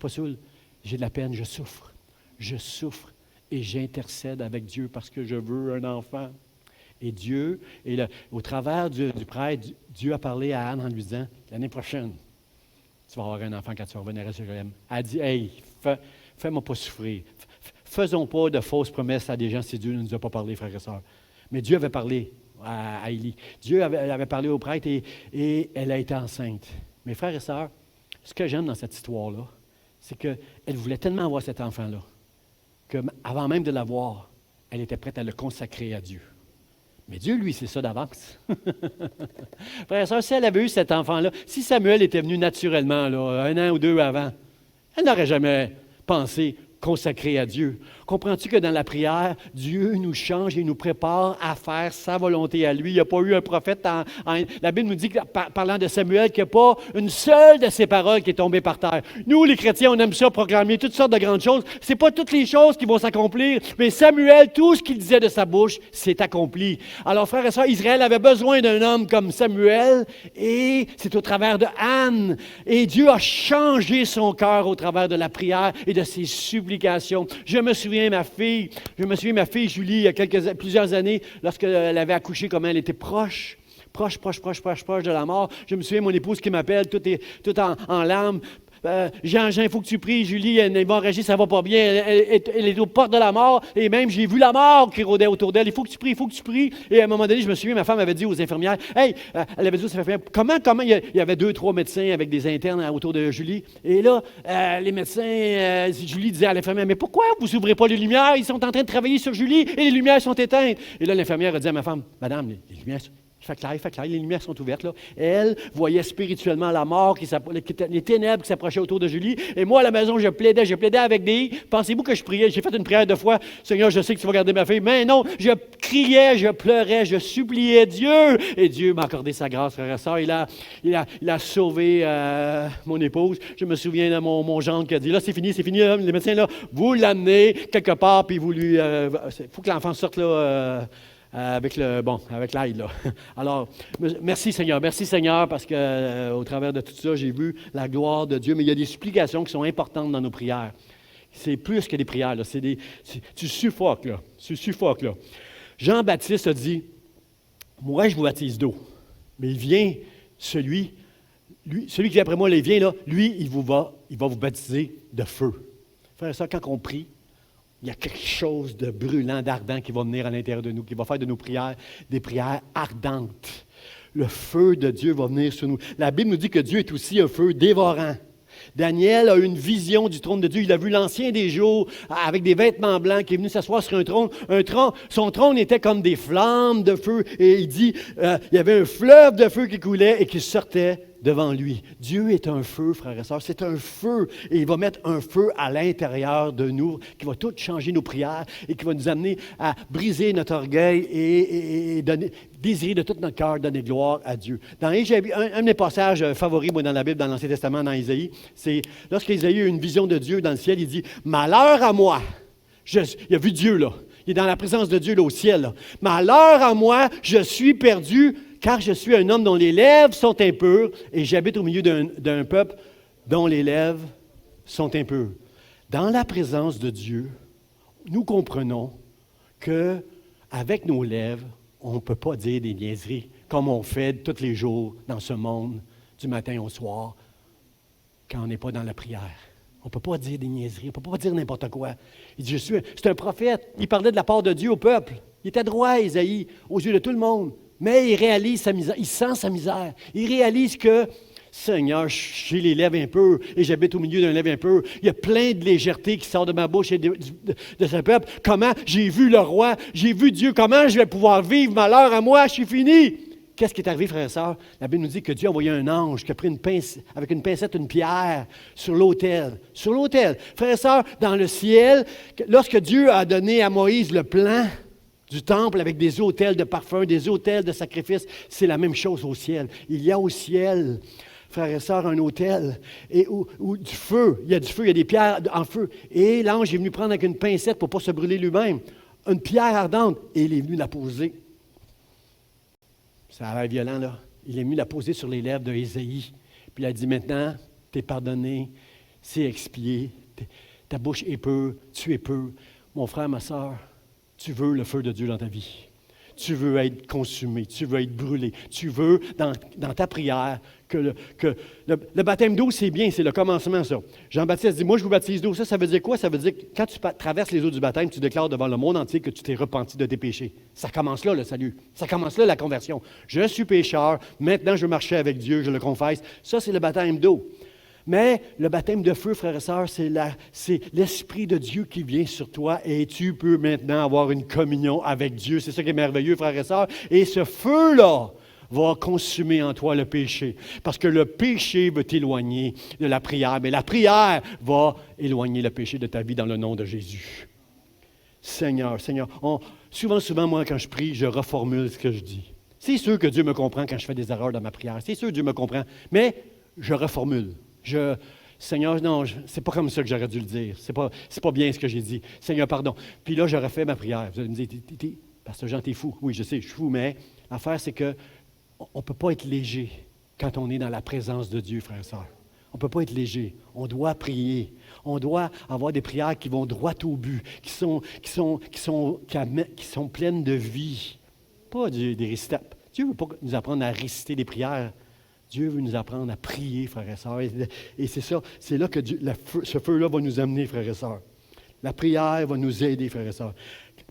pas saoul. J'ai de la peine, je souffre et j'intercède avec Dieu parce que je veux un enfant. Et Dieu, au travers du prêtre, Dieu a parlé à Anne en lui disant, l'année prochaine, tu vas avoir un enfant quand tu vas revenir à Jérusalem. Elle a dit, hey, fais-moi pas souffrir. Faisons pas de fausses promesses à des gens si Dieu ne nous a pas parlé, frères et sœurs. Mais Dieu avait parlé à Élie. Dieu avait parlé au prêtre et elle a été enceinte. Mais frères et sœurs, ce que j'aime dans cette histoire-là, c'est qu'elle voulait tellement avoir cet enfant-là qu'avant même de l'avoir, elle était prête à le consacrer à Dieu. Mais Dieu, lui, c'est ça d'avance. Frère et sœur, si elle avait eu cet enfant-là, si Samuel était venu naturellement, là, 1 an ou 2 avant, elle n'aurait jamais pensé consacrer à Dieu. Comprends-tu que dans la prière, Dieu nous change et nous prépare à faire sa volonté à lui. Il n'y a pas eu un prophète. La Bible nous dit, parlant de Samuel, qu'il n'y a pas une seule de ses paroles qui est tombée par terre. Nous, les chrétiens, on aime ça proclamer toutes sortes de grandes choses. Ce n'est pas toutes les choses qui vont s'accomplir, mais Samuel, tout ce qu'il disait de sa bouche, s'est accompli. Alors, frères et sœurs, Israël avait besoin d'un homme comme Samuel, et c'est au travers de Anne. Et Dieu a changé son cœur au travers de la prière et de ses supplications. Je me souviens, ma fille Julie, il y a plusieurs années, lorsqu'elle avait accouché, comment elle était proche de la mort. Je me souviens, mon épouse qui m'appelle, tout en larmes. Jean, il faut que tu pries, Julie, elle va réagir, ça va pas bien, elle est aux portes de la mort, et même j'ai vu la mort qui rôdait autour d'elle, il faut que tu pries. Et à un moment donné, je me souviens, ma femme avait dit aux infirmières, elle avait dit aux infirmières, comment, il y avait 2-3 médecins avec des internes autour de Julie, et là, les médecins, Julie disait à l'infirmière, mais pourquoi vous n'ouvrez pas les lumières, ils sont en train de travailler sur Julie, et les lumières sont éteintes. Et là, l'infirmière a dit à ma femme, madame, les lumières, il il fait clair, les lumières sont ouvertes. Là. Elle voyait spirituellement la mort, les ténèbres qui s'approchaient autour de Julie. Et moi, à la maison, je plaidais avec des... Pensez-vous que je priais? J'ai fait une prière 2 fois. Seigneur, je sais que tu vas garder ma fille. Mais non, je criais, je pleurais, je suppliais Dieu. Et Dieu m'a accordé sa grâce, frère et sœur. Il a sauvé mon épouse. Je me souviens de mon gendre qui a dit, là, c'est fini, là. Les médecins, là, vous l'amenez quelque part, puis vous lui... Il faut que l'enfant sorte, là... avec l'aide, là. Alors, merci Seigneur, parce que au travers de tout ça, j'ai vu la gloire de Dieu, mais il y a des supplications qui sont importantes dans nos prières. C'est plus que des prières, là. Tu suffoques, là. Jean-Baptiste a dit, moi, je vous baptise d'eau, mais il vient, celui qui vient après moi, il vient, là, lui, il va vous baptiser de feu. Frère, ça, quand on prie, il y a quelque chose de brûlant, d'ardent qui va venir à l'intérieur de nous, qui va faire de nos prières des prières ardentes. Le feu de Dieu va venir sur nous. La Bible nous dit que Dieu est aussi un feu dévorant. Daniel a eu une vision du trône de Dieu. Il a vu l'Ancien des jours avec des vêtements blancs qui est venu s'asseoir sur un trône. Son trône était comme des flammes de feu. Et il dit, il y avait un fleuve de feu qui coulait et qui sortait devant lui. Dieu est un feu, frères et sœurs. C'est un feu. Et il va mettre un feu à l'intérieur de nous qui va tout changer nos prières et qui va nous amener à briser notre orgueil et désirer de tout notre cœur donner gloire à Dieu. Dans Ésaïe, un de mes passages favoris, moi, dans la Bible, dans l'Ancien Testament, dans Ésaïe, c'est lorsqu'Ésaïe a eu une vision de Dieu dans le ciel, il dit « Malheur à moi! » Il a vu Dieu, là. Il est dans la présence de Dieu, là, au ciel. Là. « Malheur à moi, je suis perdu, car je suis un homme dont les lèvres sont impures, et j'habite au milieu d'un peuple dont les lèvres sont impures. » Dans la présence de Dieu, nous comprenons qu'avec nos lèvres, on ne peut pas dire des niaiseries comme on fait tous les jours dans ce monde, du matin au soir, quand on n'est pas dans la prière. On ne peut pas dire des niaiseries, on ne peut pas dire n'importe quoi. Il dit, c'est un prophète. Il parlait de la part de Dieu au peuple. Il était droit, Ésaïe, aux yeux de tout le monde. Mais il réalise sa misère, il sent sa misère. Il réalise que, Seigneur, j'ai les lèvres impures et j'habite au milieu d'un lèvre impur. Il y a plein de légèreté qui sort de ma bouche et de ce peuple. Comment j'ai vu le roi, j'ai vu Dieu, comment je vais pouvoir vivre malheur à moi, je suis fini. Qu'est-ce qui est arrivé, frères et sœurs? La Bible nous dit que Dieu a envoyé un ange qui a pris avec une pincette, une pierre sur l'autel. Sur l'autel. Frères et sœurs, dans le ciel, lorsque Dieu a donné à Moïse le plan du temple avec des autels de parfum, des autels de sacrifice, c'est la même chose au ciel. Il y a au ciel, frères et sœurs, un autel et où du feu. Il y a du feu, il y a des pierres en feu. Et l'ange est venu prendre avec une pincette pour ne pas se brûler lui-même une pierre ardente et il est venu la poser. Ça a l'air violent, là. Il est venu la poser sur les lèvres d'Ésaïe. Puis il a dit, maintenant, tu es pardonné, c'est expié, ta bouche est pure, tu es pur. Mon frère, ma sœur, tu veux le feu de Dieu dans ta vie. Tu veux être consumé, tu veux être brûlé. Tu veux, dans ta prière, que le baptême d'eau, c'est bien, c'est le commencement, ça. Jean-Baptiste dit, moi, je vous baptise d'eau. Ça veut dire quoi? Ça veut dire que quand tu traverses les eaux du baptême, tu déclares devant le monde entier que tu t'es repenti de tes péchés. Ça commence là, le salut. Ça commence là, la conversion. Je suis pécheur, maintenant je veux marcher avec Dieu, je le confesse. Ça, c'est le baptême d'eau. Mais le baptême de feu, frères et sœurs, c'est l'Esprit de Dieu qui vient sur toi et tu peux maintenant avoir une communion avec Dieu. C'est ça qui est merveilleux, frères et sœurs. Et ce feu-là va consumer en toi le péché. Parce que le péché veut t'éloigner de la prière, mais la prière va éloigner le péché de ta vie dans le nom de Jésus. Seigneur, souvent, moi, quand je prie, je reformule ce que je dis. C'est sûr que Dieu me comprend quand je fais des erreurs dans ma prière. C'est sûr que Dieu me comprend, mais je reformule. Seigneur, non, c'est pas comme ça que j'aurais dû le dire. C'est pas bien ce que j'ai dit. Seigneur, pardon. Puis là, j'aurais fait ma prière. Vous allez me dire, Pasteur Jean, t'es fou. Oui, je sais, je suis fou, mais l'affaire, c'est qu'on ne peut pas être léger quand on est dans la présence de Dieu, frères et sœurs. On ne peut pas être léger. On doit prier. On doit avoir des prières qui vont droit au but, qui sont pleines de vie. Pas des récitations. Dieu ne veut pas nous apprendre à réciter des prières. Dieu veut nous apprendre à prier, frères et sœurs. Et c'est ça, c'est là que ce feu-là va nous amener, frères et sœurs. La prière va nous aider, frères et sœurs.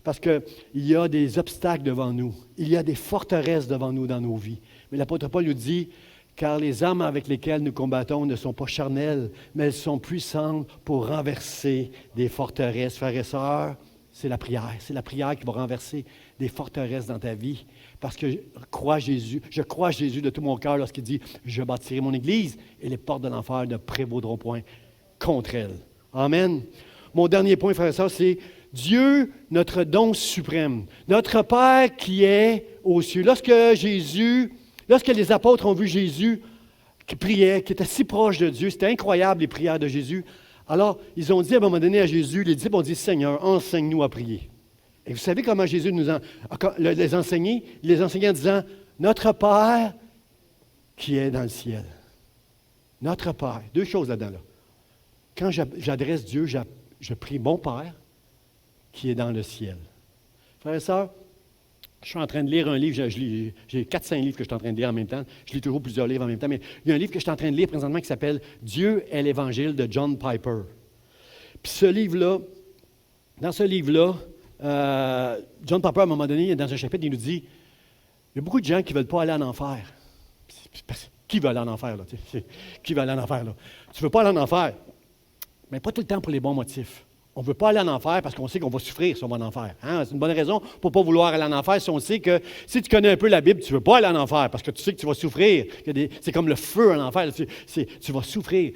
Parce qu'il y a des obstacles devant nous. Il y a des forteresses devant nous dans nos vies. Mais l'apôtre Paul nous dit, car les armes avec lesquelles nous combattons ne sont pas charnelles, mais elles sont puissantes pour renverser des forteresses. Frères et sœurs, c'est la prière. C'est la prière qui va renverser des forteresses dans ta vie. Parce que je crois à Jésus de tout mon cœur lorsqu'il dit « Je bâtirai mon Église et les portes de l'enfer ne prévaudront point contre elle. » Amen. Mon dernier point, frère et sœurs, c'est Dieu, notre don suprême. Notre Père qui est aux cieux. Lorsque les apôtres ont vu Jésus qui priait, qui était si proche de Dieu, c'était incroyable les prières de Jésus. Alors, ils ont dit à un moment donné à Jésus, les disciples ont dit « Seigneur, enseigne-nous à prier. » Et vous savez comment Jésus les enseignait? Il les enseignait en disant « Notre Père qui est dans le ciel. » Notre Père. Deux choses là-dedans. Là. Quand j'adresse Dieu, je prie mon Père qui est dans le ciel. Frères et sœurs, je suis en train de lire un livre, j'ai 4-5 livres que je suis en train de lire en même temps. Je lis toujours plusieurs livres en même temps, mais il y a un livre que je suis en train de lire présentement qui s'appelle « Dieu est l'Évangile » de John Piper. Puis ce livre-là, dans ce livre-là, John Piper, à un moment donné, dans un chapitre, il nous dit « Il y a beaucoup de gens qui ne veulent pas aller en enfer. » Qui veut aller en enfer, là? Qui veut aller en enfer, là? Tu ne veux pas aller en enfer, mais pas tout le temps pour les bons motifs. On ne veut pas aller en enfer parce qu'on sait qu'on va souffrir si on va en enfer. Hein? C'est une bonne raison pour ne pas vouloir aller en enfer si on sait que si tu connais un peu la Bible, tu ne veux pas aller en enfer parce que tu sais que tu vas souffrir. C'est comme le feu en enfer. Tu vas souffrir.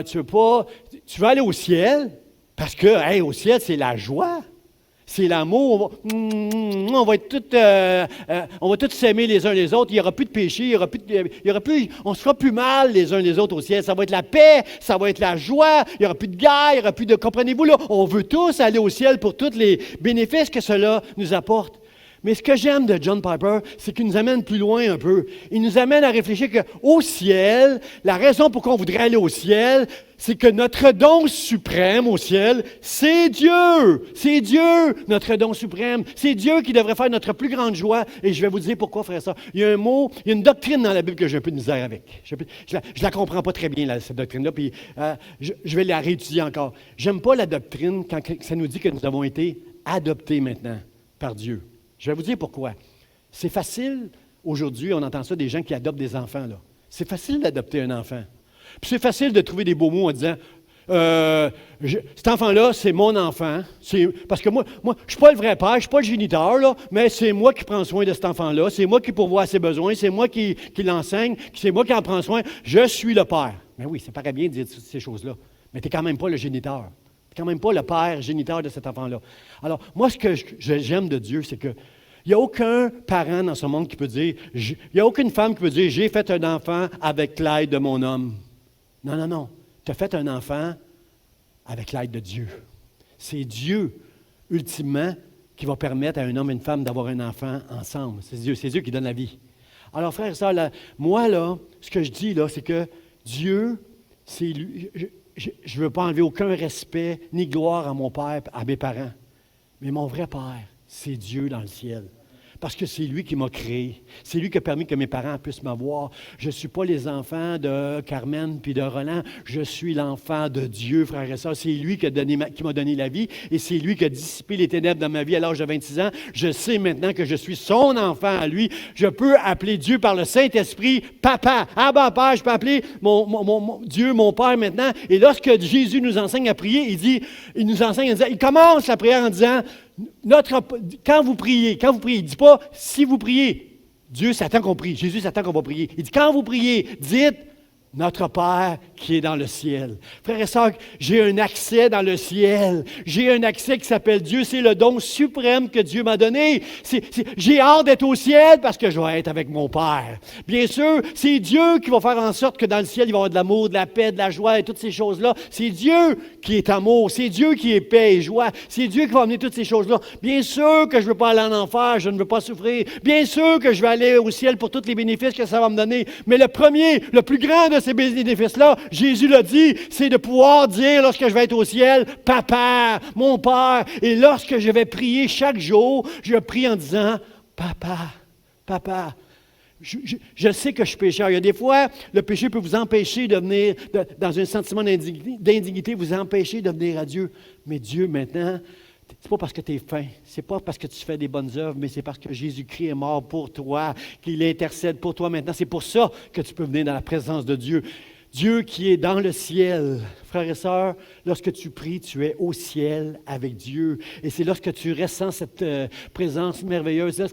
Tu veux aller au ciel parce que au ciel, c'est la joie. C'est l'amour. On va tous s'aimer les uns les autres. Il n'y aura plus de péché. On ne se fera plus mal les uns les autres au ciel. Ça va être la paix. Ça va être la joie. Il n'y aura plus de guerre. Il n'y aura plus de... Comprenez-vous, là, on veut tous aller au ciel pour tous les bénéfices que cela nous apporte. Mais ce que j'aime de John Piper, c'est qu'il nous amène plus loin un peu. Il nous amène à réfléchir qu'au ciel, la raison pour qu'on voudrait aller au ciel, c'est que notre don suprême au ciel, c'est Dieu. C'est Dieu, notre don suprême. C'est Dieu qui devrait faire notre plus grande joie. Et je vais vous dire pourquoi, frère ça. Il y a une doctrine dans la Bible que j'ai un peu de misère avec. Je ne la comprends pas très bien, cette doctrine-là, puis je vais la réétudier encore. J'aime pas la doctrine quand ça nous dit que nous avons été adoptés maintenant par Dieu. Je vais vous dire pourquoi. C'est facile, aujourd'hui, on entend ça des gens qui adoptent des enfants. Là. C'est facile d'adopter un enfant. Puis c'est facile de trouver des beaux mots en disant cet enfant-là, c'est mon enfant. Parce que moi, je ne suis pas le vrai père, je ne suis pas le géniteur, là, mais c'est moi qui prends soin de cet enfant-là, c'est moi qui pourvois à ses besoins, c'est moi qui l'enseigne, c'est moi qui en prends soin. Je suis le père. Mais oui, ça paraît bien de dire ces choses-là, mais tu n'es quand même pas le géniteur. Tu n'es quand même pas le père géniteur de cet enfant-là. Alors, moi, ce que j'aime de Dieu, c'est que il n'y a aucun parent dans ce monde qui peut dire, il n'y a aucune femme qui peut dire, j'ai fait un enfant avec l'aide de mon homme. Non. Tu as fait un enfant avec l'aide de Dieu. C'est Dieu, ultimement, qui va permettre à un homme et une femme d'avoir un enfant ensemble. C'est Dieu qui donne la vie. Alors, frère et sœur, moi, là, ce que je dis, là, c'est que Dieu, c'est lui. Je ne veux pas enlever aucun respect ni gloire à mon père, à mes parents. Mais mon vrai père, c'est Dieu dans le ciel. Parce que c'est lui qui m'a créé. C'est lui qui a permis que mes parents puissent m'avoir. Je ne suis pas les enfants de Carmen puis de Roland. Je suis l'enfant de Dieu, frère et sœurs. C'est lui qui m'a donné la vie et c'est lui qui a dissipé les ténèbres dans ma vie à l'âge de 26 ans. Je sais maintenant que je suis son enfant à lui. Je peux appeler Dieu par le Saint-Esprit Papa. Abba Père, je peux appeler mon Dieu, mon Père maintenant. Et lorsque Jésus nous enseigne à prier, il commence la prière en disant... Quand vous priez, il ne dit pas si vous priez. Dieu s'attend qu'on prie. Jésus s'attend qu'on va prier. Il dit quand vous priez, dites notre Père qui est dans le ciel. Frères et sœurs, j'ai un accès dans le ciel. J'ai un accès qui s'appelle Dieu. C'est le don suprême que Dieu m'a donné. J'ai hâte d'être au ciel parce que je vais être avec mon Père. Bien sûr, c'est Dieu qui va faire en sorte que dans le ciel, il va y avoir de l'amour, de la paix, de la joie et toutes ces choses-là. C'est Dieu qui est amour. C'est Dieu qui est paix et joie. C'est Dieu qui va amener toutes ces choses-là. Bien sûr que je ne veux pas aller en enfer, je ne veux pas souffrir. Bien sûr que je vais aller au ciel pour tous les bénéfices que ça va me donner. Mais le premier, le plus grand de ces bénéfices-là, Jésus l'a dit, c'est de pouvoir dire lorsque je vais être au ciel, Papa, mon Père. Et lorsque je vais prier chaque jour, je prie en disant, Papa. Je sais que je suis pécheur. Il y a des fois, le péché peut vous empêcher de venir dans un sentiment d'indignité, vous empêcher de venir à Dieu. Mais Dieu, maintenant, c'est pas parce que tu es fin, c'est pas parce que tu fais des bonnes œuvres, mais c'est parce que Jésus-Christ est mort pour toi, qu'il intercède pour toi maintenant. C'est pour ça que tu peux venir dans la présence de Dieu. Dieu qui est dans le ciel. Frères et sœurs, lorsque tu pries, tu es au ciel avec Dieu. Et c'est lorsque tu ressens cette présence merveilleuse.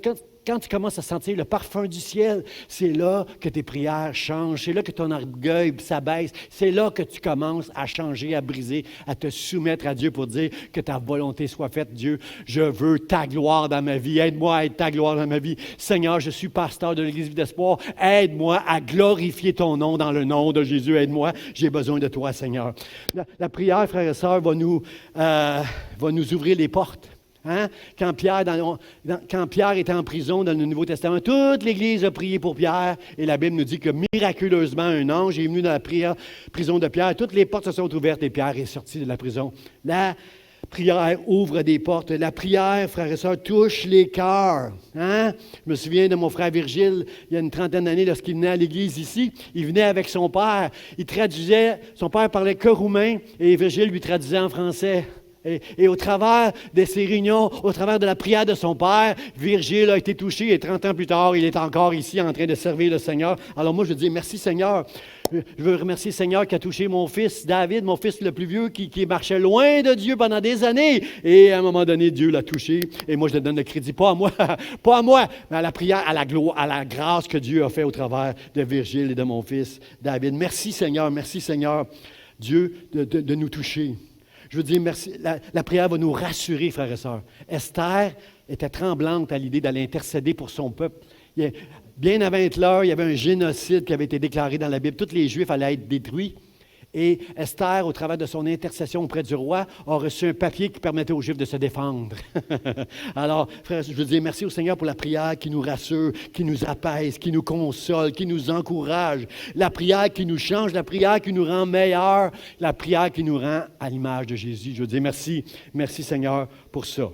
Quand tu commences à sentir le parfum du ciel, c'est là que tes prières changent. C'est là que ton orgueil s'abaisse. C'est là que tu commences à changer, à briser, à te soumettre à Dieu pour dire que ta volonté soit faite. Dieu, je veux ta gloire dans ma vie. Aide-moi à être ta gloire dans ma vie. Seigneur, je suis pasteur de l'Église Vie d'Espoir. Aide-moi à glorifier ton nom dans le nom de Jésus. Aide-moi. J'ai besoin de toi, Seigneur. La prière, frères et sœurs, va nous ouvrir les portes. Hein? Quand Pierre était en prison dans le Nouveau Testament, toute l'Église a prié pour Pierre et la Bible nous dit que miraculeusement, un ange est venu dans la prison de Pierre. Toutes les portes se sont ouvertes et Pierre est sorti de la prison. La prière ouvre des portes. La prière, frères et sœurs, touche les cœurs. Hein? Je me souviens de mon frère Virgile, il y a une trentaine d'années, lorsqu'il venait à l'Église ici. Il venait avec son père. Il traduisait, son père parlait que roumain et Virgile lui traduisait en français. Et au travers de ces réunions, au travers de la prière de son père, Virgile a été touché et 30 ans plus tard, il est encore ici en train de servir le Seigneur. Alors moi, je dis merci Seigneur. Je veux remercier le Seigneur qui a touché mon fils David, mon fils le plus vieux, qui marchait loin de Dieu pendant des années. Et à un moment donné, Dieu l'a touché. Et moi, je te donne le crédit, pas à moi, mais à la prière, à la gloire, à la grâce que Dieu a fait au travers de Virgile et de mon fils David. Merci Seigneur, Dieu, de nous toucher. Je veux dire, merci. La prière va nous rassurer, frères et sœurs. Esther était tremblante à l'idée d'aller intercéder pour son peuple. Bien avant Hitler, il y avait un génocide qui avait été déclaré dans la Bible. Tous les Juifs allaient être détruits. Et Esther, au travers de son intercession auprès du roi, a reçu un papier qui permettait aux Juifs de se défendre. Alors, frères, je veux dire merci au Seigneur pour la prière qui nous rassure, qui nous apaise, qui nous console, qui nous encourage. La prière qui nous change, la prière qui nous rend meilleurs, la prière qui nous rend à l'image de Jésus. Je veux dire merci Seigneur pour ça.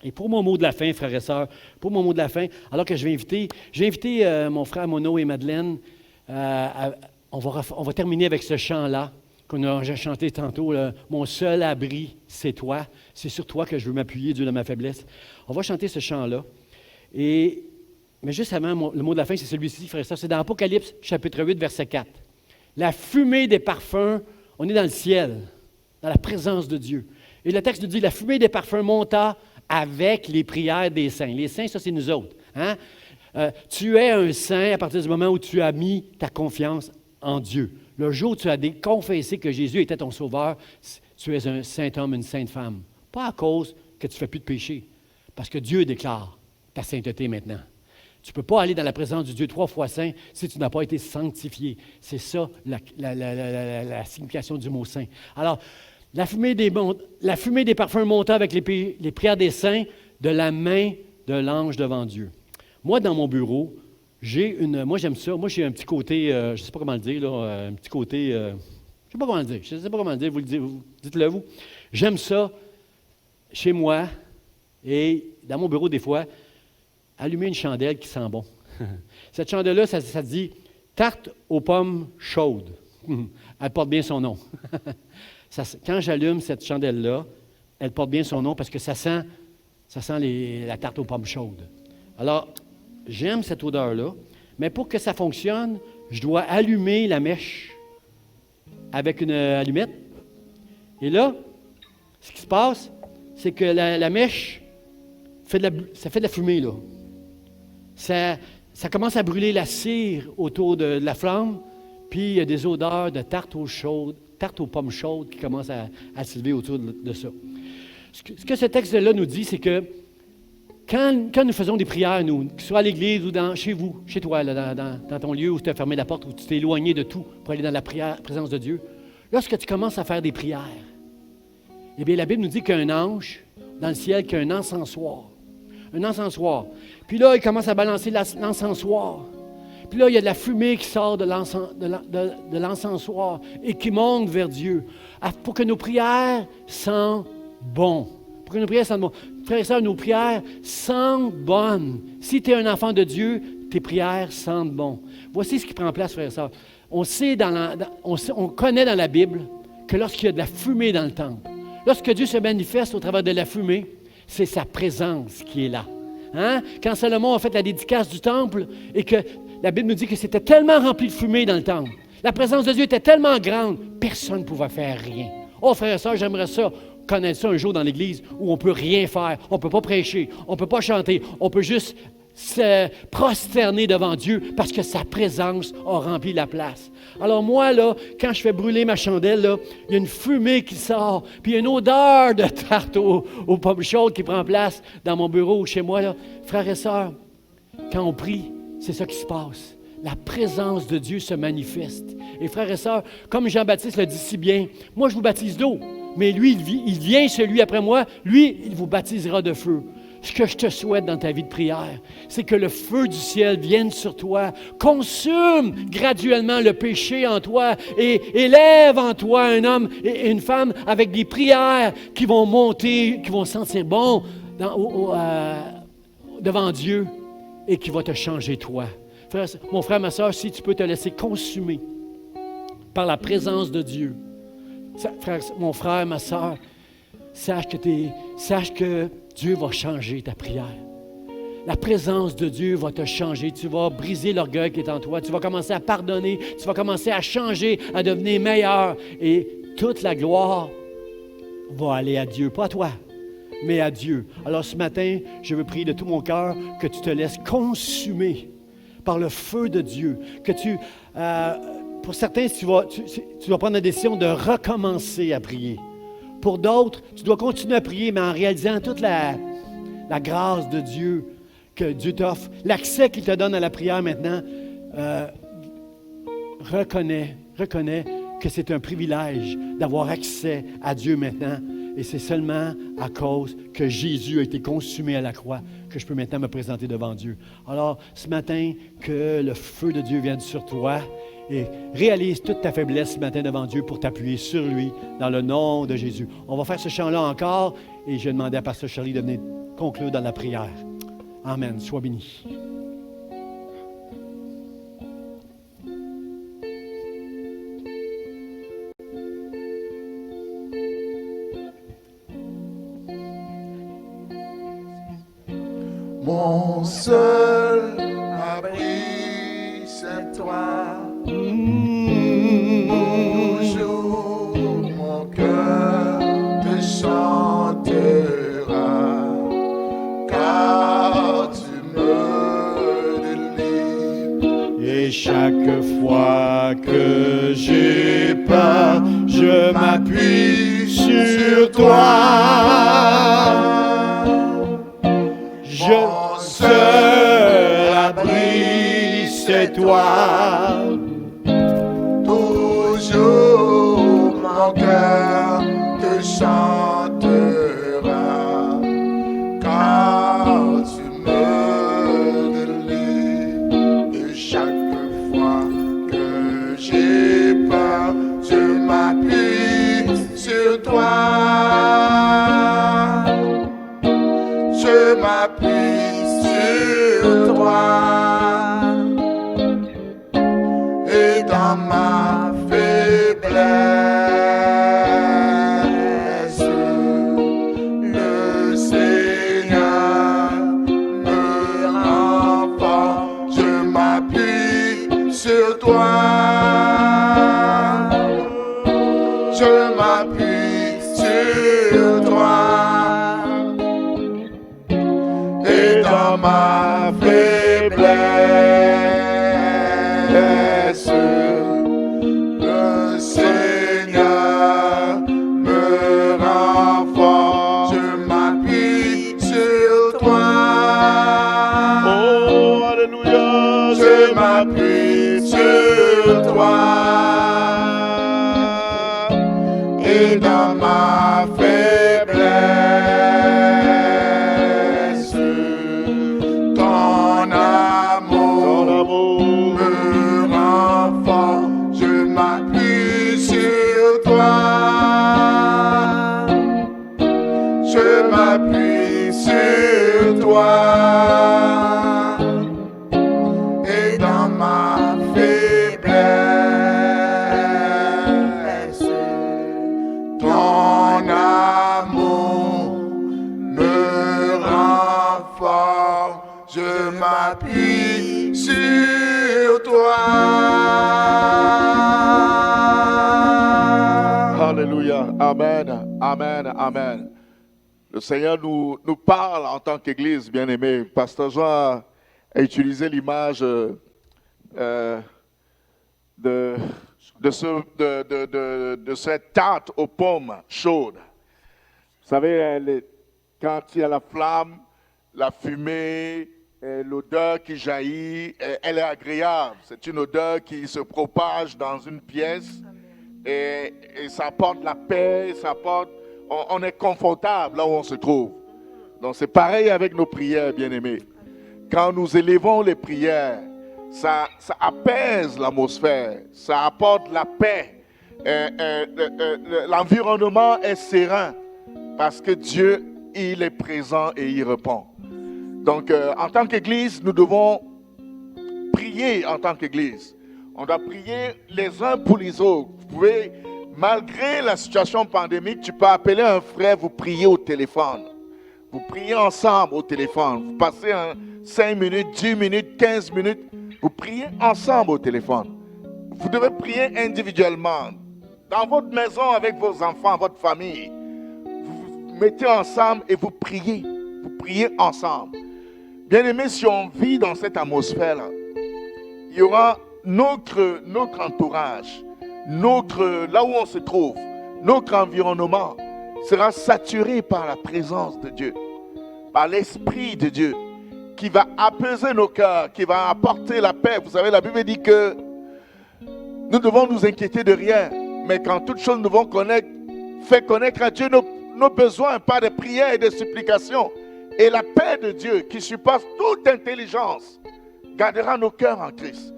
Et pour mon mot de la fin, frères et sœurs, alors que je vais inviter mon frère Mono et Madeleine on va terminer avec ce chant-là qu'on a chanté tantôt. Mon seul abri, c'est toi. C'est sur toi que je veux m'appuyer, Dieu, de ma faiblesse. On va chanter ce chant-là. Mais juste avant, le mot de la fin, c'est celui-ci, frère et sœurs. C'est dans Apocalypse, chapitre 8, verset 4. La fumée des parfums, on est dans le ciel, dans la présence de Dieu. Et le texte nous dit, la fumée des parfums monta avec les prières des saints. Les saints, ça, c'est nous autres. Hein? Tu es un saint à partir du moment où tu as mis ta confiance en Dieu. Le jour où tu as confessé que Jésus était ton sauveur, tu es un saint homme, une sainte femme. Pas à cause que tu ne fais plus de péché, parce que Dieu déclare ta sainteté maintenant. Tu ne peux pas aller dans la présence du Dieu 3 fois saint si tu n'as pas été sanctifié. C'est ça la signification du mot saint. Alors, la fumée des parfums monta avec les prières des saints de la main de l'ange devant Dieu. Moi, dans mon bureau, moi, j'aime ça. Moi, j'ai un petit côté, je ne sais pas comment le dire, là, un petit côté, je ne sais pas comment le dire, vous dites-le vous. J'aime ça chez moi et dans mon bureau, des fois, allumer une chandelle qui sent bon. Cette chandelle-là, ça dit tarte aux pommes chaudes. Elle porte bien son nom. Quand j'allume cette chandelle-là, elle porte bien son nom parce que ça sent la tarte aux pommes chaudes. Alors, j'aime cette odeur-là, mais pour que ça fonctionne, je dois allumer la mèche avec une allumette. Et là, ce qui se passe, c'est que la mèche ça fait de la fumée, là. Ça commence à brûler la cire autour de la flamme, puis il y a des odeurs de tarte aux pommes chaudes qui commencent à s'élever autour de ça. Ce que ce texte-là nous dit, c'est que quand nous faisons des prières, nous, que ce soit à l'église ou chez vous, chez toi, là, dans ton lieu où tu as fermé la porte, où tu t'es éloigné de tout pour aller dans la présence de Dieu, lorsque tu commences à faire des prières, eh bien, la Bible nous dit qu'il y a un ange dans le ciel qui a un encensoir. Un encensoir. Puis là, il commence à balancer l'encensoir. Puis là, il y a de la fumée qui sort de l'encensoir et qui monte vers Dieu pour que nos prières sentent bon. Pour que nos prières sentent bon. Frères et sœurs, nos prières sentent bonnes. Si tu es un enfant de Dieu, tes prières sentent bon. Voici ce qui prend place, frères et sœurs. On connaît dans la Bible que lorsqu'il y a de la fumée dans le temple, lorsque Dieu se manifeste au travers de la fumée, c'est sa présence qui est là. Hein? Quand Salomon a fait la dédicace du temple et que la Bible nous dit que c'était tellement rempli de fumée dans le temple La présence de Dieu était tellement grande, personne ne pouvait faire rien. Oh, frères et sœurs, j'aimerais ça, connaître ça un jour dans l'Église où on ne peut rien faire, on ne peut pas prêcher, on ne peut pas chanter, on peut juste se prosterner devant Dieu parce que sa présence a rempli la place. Alors moi, là, quand je fais brûler ma chandelle, là, il y a une fumée qui sort, puis il y a une odeur de tarte aux pommes chaudes qui prend place dans mon bureau ou chez moi. Là. Frères et sœurs, quand on prie, c'est ça qui se passe. La présence de Dieu se manifeste. Et frères et sœurs, comme Jean-Baptiste le dit si bien, moi je vous baptise d'eau, mais lui, il vient, celui après moi, lui, il vous baptisera de feu. Ce que je te souhaite dans ta vie de prière, c'est que le feu du ciel vienne sur toi, consume graduellement le péché en toi et élève en toi un homme et une femme avec des prières qui vont monter, qui vont sentir bon devant Dieu et qui va te changer toi. Mon frère, ma soeur, si tu peux te laisser consumer par la présence de Dieu, mon frère, ma soeur, sache que Dieu va changer ta prière. La présence de Dieu va te changer. Tu vas briser l'orgueil qui est en toi. Tu vas commencer à pardonner. Tu vas commencer à changer, à devenir meilleur. Et toute la gloire va aller à Dieu. Pas à toi, mais à Dieu. Alors ce matin, je veux prier de tout mon cœur que tu te laisses consumer par le feu de Dieu. Que pour certains, tu dois prendre la décision de recommencer à prier. Pour d'autres, tu dois continuer à prier, mais en réalisant toute la grâce de Dieu que Dieu t'offre, l'accès qu'il te donne à la prière maintenant, reconnais que c'est un privilège d'avoir accès à Dieu maintenant. Et c'est seulement à cause que Jésus a été consumé à la croix que je peux maintenant me présenter devant Dieu. Alors, ce matin, que le feu de Dieu vienne sur toi et réalise toute ta faiblesse ce matin devant Dieu pour t'appuyer sur lui dans le nom de Jésus. On va faire ce chant-là encore et je vais demander à Pasteur Charlie de venir conclure dans la prière. Amen. Sois béni. Mon seul abri, c'est toi. Toujours mon cœur te chantera, car tu me délivres. Et chaque fois que j'ai peur, je m'appuie sur toi. Mon seul abri, c'est toi. Toujours mon cœur te chantera, car tu me délivres. Et chaque fois que j'ai peur, je m'appuie sur toi. Je m'appuie sur toi. Et dans ma faiblesse, le Seigneur me rend fort. Je m'appuie sur toi. Je m'appuie sur toi. Et dans ma faiblesse, le Seigneur me rend fort. Je m'appuie sur toi. Oh, alléluia. Je m'appuie sur toi. Et dans ma faiblesse, ton amour me rend fort. Je m'appuie sur toi. Je m'appuie sur toi. Et dans ma faiblesse, ton amour me rend fort. Je m'appuie sur toi. Alléluia. Amen. Amen. Amen. Le Seigneur nous parle en tant qu'Église, bien-aimé. Pasteur Jean a utilisé l'image de cette tarte aux pommes chaudes. Vous savez, quand il y a la flamme, la fumée, l'odeur qui jaillit, elle est agréable. C'est une odeur qui se propage dans une pièce et ça apporte la paix, on est confortable là où on se trouve. Donc c'est pareil avec nos prières, bien-aimés. Quand nous élevons les prières, ça apaise l'atmosphère, ça apporte la paix. L'environnement est serein parce que Dieu, il est présent et il répond. Donc, en tant qu'Église, nous devons prier en tant qu'Église. On doit prier les uns pour les autres. Vous pouvez, malgré la situation pandémique, tu peux appeler un frère, vous priez au téléphone. Vous priez ensemble au téléphone. Vous passez 5 minutes, 10 minutes, 15 minutes. Vous priez ensemble au téléphone. Vous devez prier individuellement. Dans votre maison, avec vos enfants, votre famille. Vous vous mettez ensemble et vous priez. Vous priez ensemble. Bien aimé, si on vit dans cette atmosphère-là, il y aura notre entourage, là où on se trouve, notre environnement sera saturé par la présence de Dieu, par l'Esprit de Dieu, qui va apaiser nos cœurs, qui va apporter la paix. Vous savez, la Bible dit que nous devons nous inquiéter de rien, mais qu'en toute chose, nous devons faire connaître à Dieu nos besoins par des prières et des supplications. Et la paix de Dieu, qui surpasse toute intelligence, gardera nos cœurs en Christ.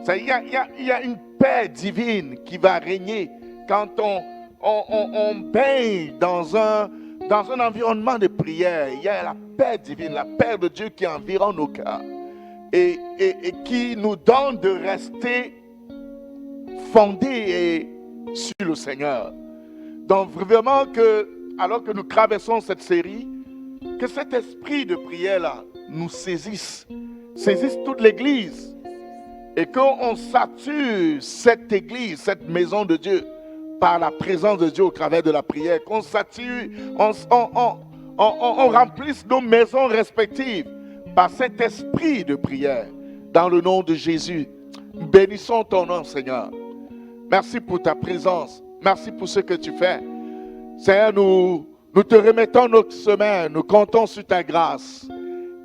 Il y a une paix divine qui va régner quand on baigne dans un environnement de prière. Il y a la paix divine, la paix de Dieu qui environne nos cœurs et qui nous donne de rester fondés sur le Seigneur. Donc vraiment alors que nous traversons cette série, que cet esprit de prière-là nous saisisse toute l'Église et qu'on sature cette Église, cette maison de Dieu par la présence de Dieu au travers de la prière, qu'on sature, on remplisse nos maisons respectives par cet esprit de prière dans le nom de Jésus. Bénissons ton nom, Seigneur. Merci pour ta présence. Merci pour ce que tu fais. Seigneur, nous te remettons notre semaine, nous comptons sur ta grâce.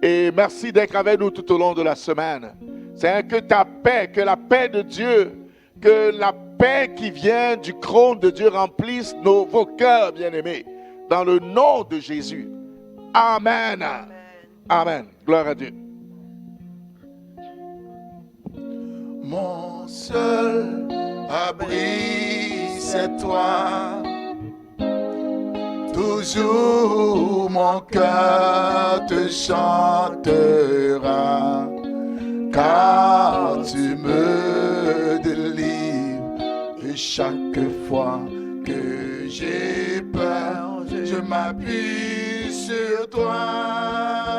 Et merci d'être avec nous tout au long de la semaine. Seigneur, que ta paix, que la paix de Dieu, que la paix qui vient du trône de Dieu remplisse vos cœurs, bien-aimés. Dans le nom de Jésus. Amen. Amen. Amen. Gloire à Dieu. Mon seul abri, c'est toi. Toujours mon cœur te chantera, car tu me délivres. Et chaque fois que j'ai peur, je m'appuie sur toi.